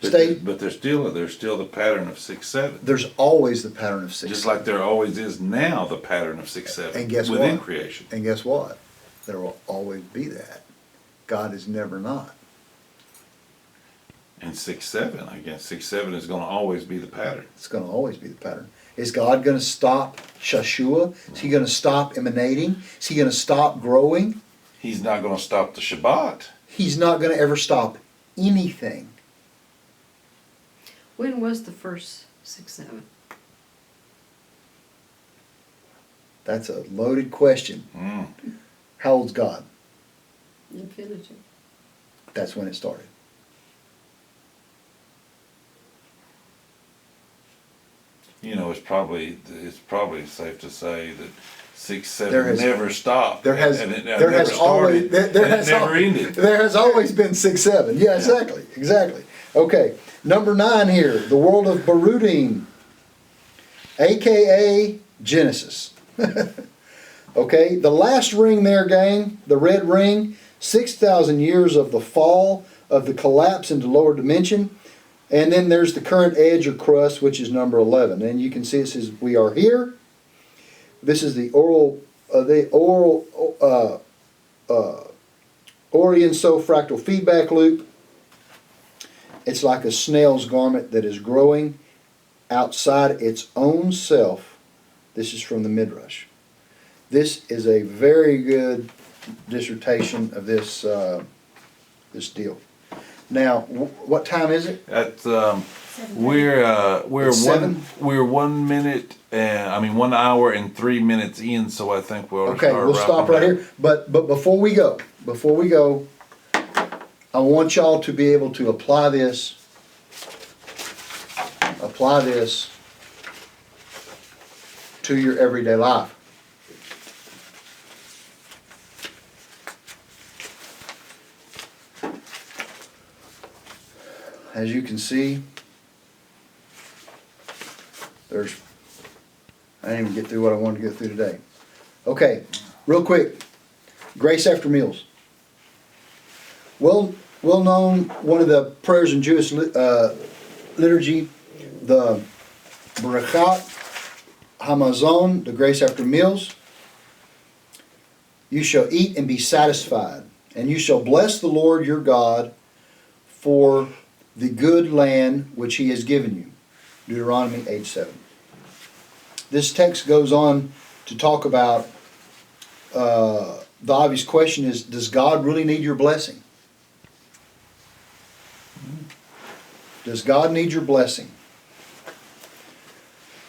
But there's still the pattern of 6, 7. There's always the pattern of 6. Just like there always is now the pattern of 6, 7. And guess within what? creation. And guess what? There will always be that. God is never not. And 6, 7, I guess 6, 7 is going to always be the pattern. It's going to always be the pattern. Is God going to stop Shashua? Is he going to stop emanating? Is he going to stop growing? He's not going to stop the Shabbat. He's not going to ever stop anything. When was the first 6, 7? That's a loaded question. How old's God? Infinity. That's when it started. You know, it's probably safe to say that 6, 7 There has- never stopped. There has and it there has never always started, there and has it never al- ended. there has always been 6, 7. Yeah, exactly. Okay, number 9 here, the world of Barudim, aka Genesis. Okay, the last ring there, gang, the red ring, 6,000 years of the fall, of the collapse into lower dimension. And then there's the current edge or crust, which is number 11. And you can see it says, we are here. This is the Orion So fractal feedback loop. It's like a snail's garment that is growing outside its own self. This is from the Midrash. This is a very good dissertation of this this deal. Now, what time is it? At we're It's 7? 1 minute and 1 hour and 3 minutes in, so I think we'll Okay, start we'll stop wrapping right up. here. But before we go, I want y'all to be able to apply this to your everyday life. As you can see, I didn't even get through what I wanted to get through today. Okay, real quick, grace after meals. Well known, one of the prayers in Jewish liturgy, the Berachat Hamazon, the grace after meals. You shall eat and be satisfied, and you shall bless the Lord your God for the good land which he has given you. Deuteronomy 8:7. This text goes on to talk about the obvious question is, does God really need your blessing? Does God need your blessing?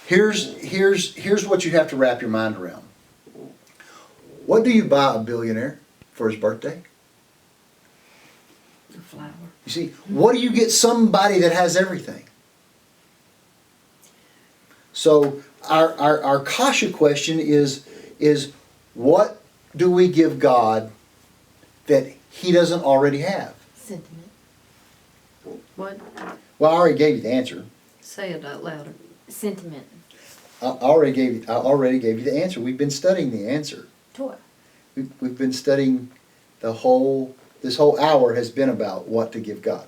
Here's what you have to wrap your mind around. What do you buy a billionaire for his birthday? The flower. You see, what do you get somebody that has everything? So our kasha question is what do we give God that he doesn't already have? Sentiment. What? Well, I already gave you the answer. Say it out louder. Sentiment. I already gave you the answer. We've been studying the answer. Torah. We've been studying this whole hour has been about what to give God.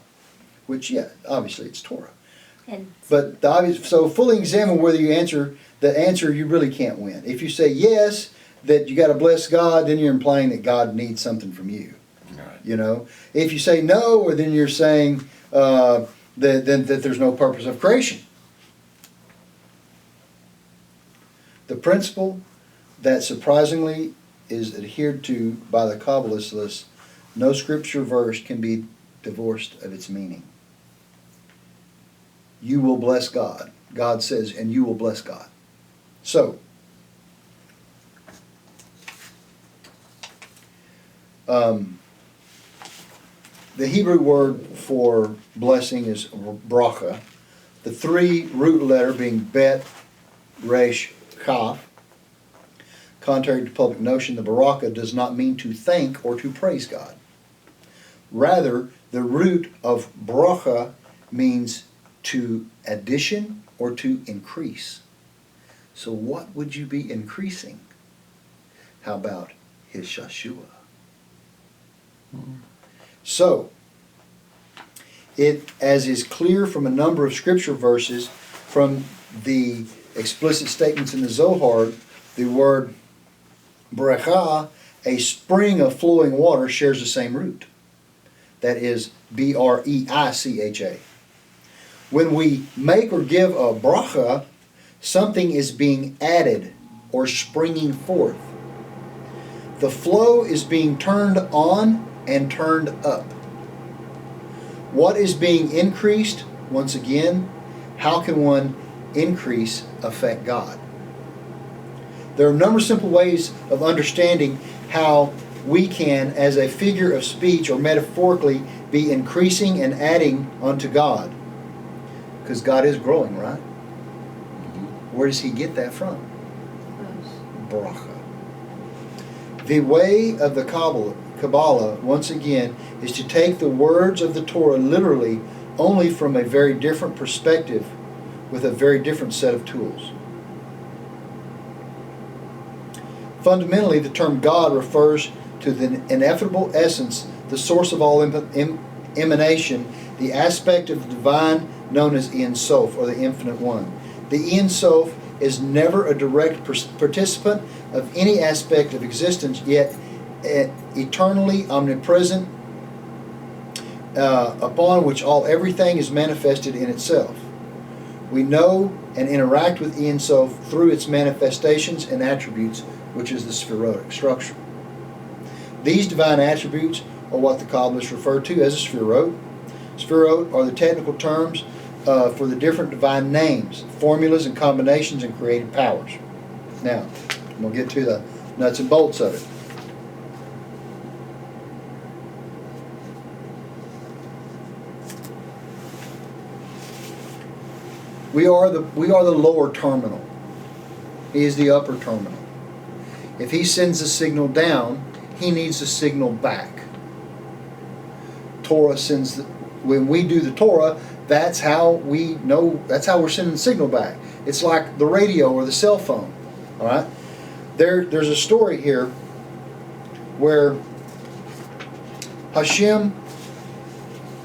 Which, yeah, obviously it's Torah. And But so fully examine whether you answer the answer you really can't win. If you say yes, that you got to bless God, then you're implying that God needs something from you. Right. You know, if you say no, or then you're saying that there's no purpose of creation. The principle that surprisingly is adhered to by the Kabbalists, no scripture verse can be divorced of its meaning. You will bless God. God says, and you will bless God. So, the Hebrew word for blessing is bracha. The three root letter being bet, resh, kaf. Contrary to public notion, the baraka does not mean to thank or to praise God. Rather, the root of bracha means to addition or to increase. So what would you be increasing? How about Hishtalshelut? So, as is clear from a number of scripture verses, from the explicit statements in the Zohar, the word brecha, a spring of flowing water, shares the same root. That is B-R-E-I-C-H-A. When we make or give a bracha, something is being added or springing forth. The flow is being turned on and turned up. What is being increased? Once again, how can one increase affect God? There are a number of simple ways of understanding how we can, as a figure of speech or metaphorically, be increasing and adding unto God. Because God is growing, right? Where does He get that from? Bracha. The way of the Kabbalah, once again, is to take the words of the Torah literally only from a very different perspective with a very different set of tools. Fundamentally, the term God refers to the ineffable essence, the source of all emanation, the aspect of the divine known as Ein Sof, or the Infinite One. The Ein Sof is never a direct participant of any aspect of existence, yet eternally omnipresent, upon which everything is manifested in itself. We know and interact with Ein Sof through its manifestations and attributes, which is the spherotic structure. These divine attributes are what the Kabbalists refer to as a sphirot. Sphirot are the technical terms for the different divine names, formulas, and combinations and creative powers. Now, we'll get to the nuts and bolts of it. We are the lower terminal. He is the upper terminal. If He sends a signal down, He needs a signal back. Torah sends when we do the Torah, that's how we know, that's how we're sending the signal back. It's like the radio or the cell phone. All right? There's a story here where Hashem,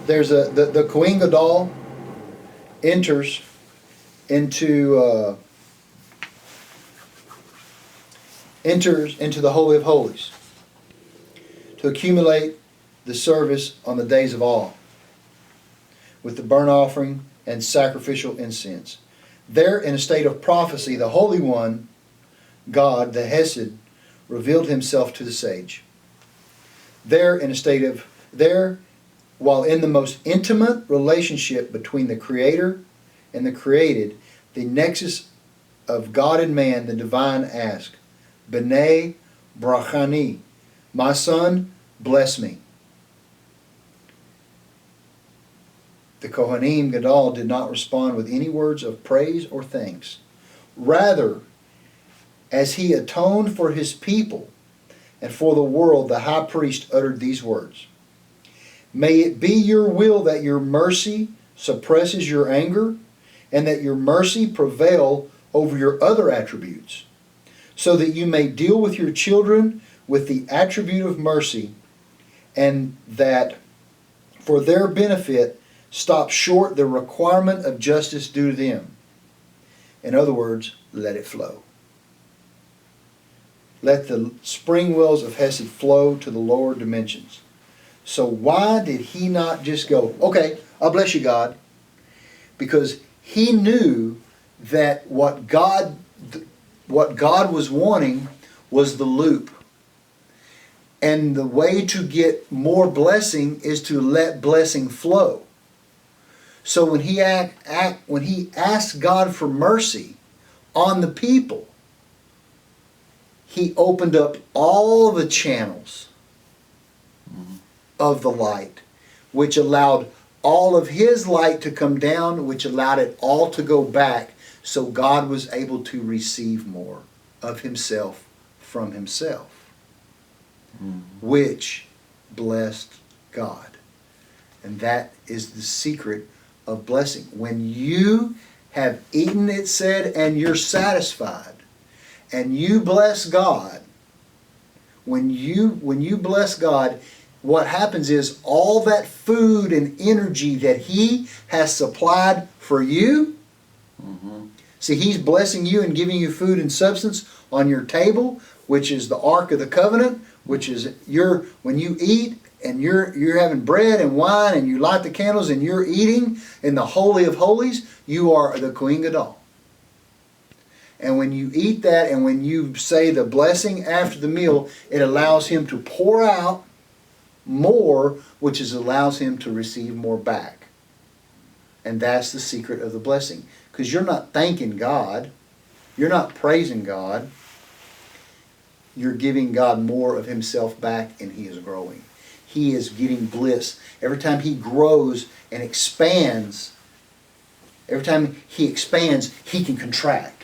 the Kohen Gadol enters into the Holy of Holies to accumulate the service on the days of awe with the burnt offering and sacrificial incense. There, in a state of prophecy, the Holy One, God, the Hesed, revealed Himself to the sage. While in the most intimate relationship between the Creator and the created, the nexus of God and man, the divine asked, B'nai brachani, my son, bless me. The Kohanim Gadol did not respond with any words of praise or thanks. Rather, as he atoned for his people and for the world, the high priest uttered these words. May it be your will that your mercy suppresses your anger and that your mercy prevail over your other attributes, so that you may deal with your children with the attribute of mercy, and that for their benefit stop short the requirement of justice due to them. In other words, let it flow. Let the spring wells of Hesed flow to the lower dimensions. So why did he not just go, okay, I'll bless you, God? Because he knew that what God was wanting was the loop. And the way to get more blessing is to let blessing flow. So when he asked God for mercy on the people, he opened up all the channels of the light, which allowed all of his light to come down, which allowed it all to go back, so God was able to receive more of himself from himself, which blessed God. And that is the secret of blessing. When you have eaten, it said, and you're satisfied, and you bless God, when you bless God, what happens is all that food and energy that he has supplied for you, see, he's blessing you and giving you food and substance on your table, which is the Ark of the Covenant, which is when you eat and you're having bread and wine and you light the candles and you're eating in the Holy of Holies, you are the Kohen Gadol. And when you eat that and when you say the blessing after the meal, it allows him to pour out more, which allows him to receive more back. And that's the secret of the blessing. Because you're not thanking God. You're not praising God. You're giving God more of himself back, and he is growing. He is getting bliss. Every time he grows and expands, every time he expands, he can contract.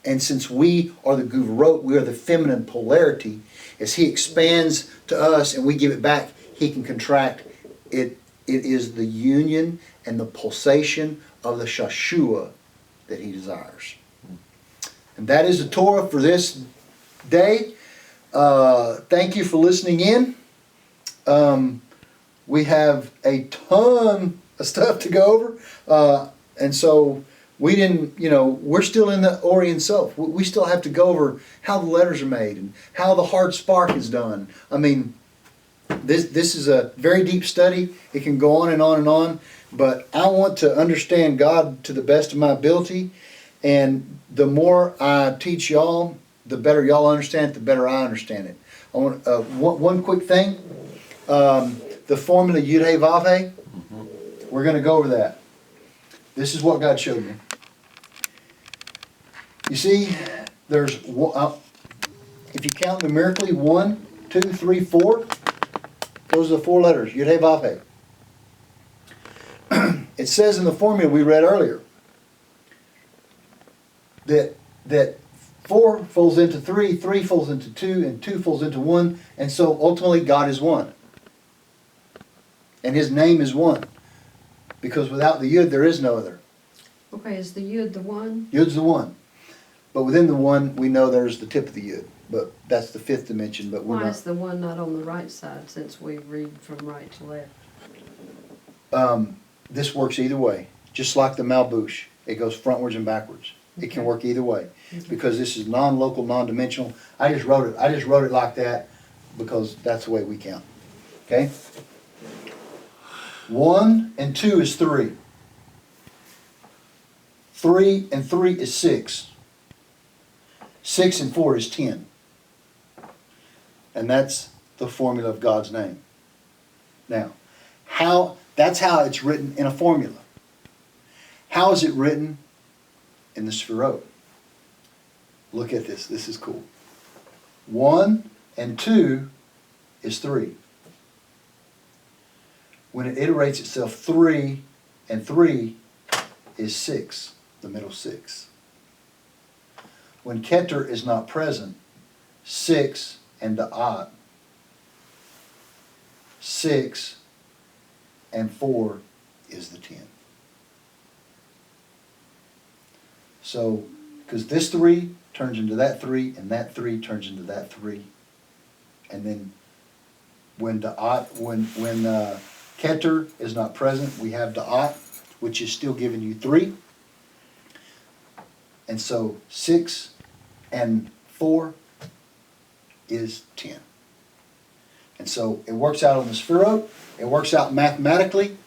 And since we are the Guvarot, we are the feminine polarity, as he expands to us and we give it back, he can contract. It is the union and the pulsation of the Shashua that he desires. And that is the Torah for this day. Thank you for listening in. We have a ton of stuff to go over. And so we didn't, we're still in the Orient Self. We still have to go over how the letters are made and how the hard spark is done. I mean, this is a very deep study. It can go on and on and on. But I want to understand God to the best of my ability. And the more I teach y'all, the better y'all understand it, the better I understand it. I want one quick thing. The formula Yud-Hey Vav-Hey, we're going to go over that. This is what God showed me. You see, there's, if you count numerically, 1, 2, 3, 4, those are the 4 letters, Yud-Hey Vav-Hey. It says in the formula we read earlier that 4 folds into 3, 3 folds into 2, and 2 folds into 1, and so ultimately God is one. And his name is one. Because without the Yud there is no other. Okay, is the Yud the one? Yud's the one. But within the one we know there's the tip of the Yud. But that's the 5th dimension. But we're Why not. is the one not on the right side, since we read from right to left? This works either way. Just like the Malbush. It goes frontwards and backwards. It can Okay. work either way. Okay. Because this is non-local, non-dimensional. I just wrote it like that because that's the way we count. Okay? 1 and 2 is 3. 3 and 3 is 6. 6 and 4 is 10. And that's the formula of God's name. Now, that's how it's written in a formula. How is it written in the Sefirot? Look at this. This is cool. 1 and 2 is 3. When it iterates itself, 3 and 3 is 6, the middle 6. When Keter is not present, 6 and Da'at, 6 and 4 is the 10. So, because this 3 turns into that 3, and that 3 turns into that 3. And then when Keter is not present, we have Da'at, which is still giving you 3. And so 6 and 4 is 10. And so it works out on the Sphero, it works out mathematically,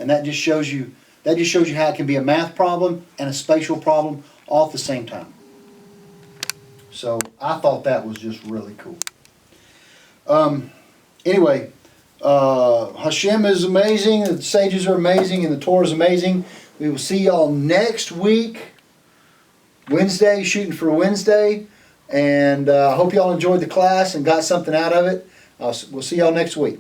and that just shows you how it can be a math problem and a spatial problem all at the same time. So I thought that was just really cool. Anyway, Hashem is amazing, the sages are amazing, and the Torah is amazing. We will see y'all next week, Wednesday, shooting for Wednesday. And I hope y'all enjoyed the class and got something out of it. We'll see y'all next week.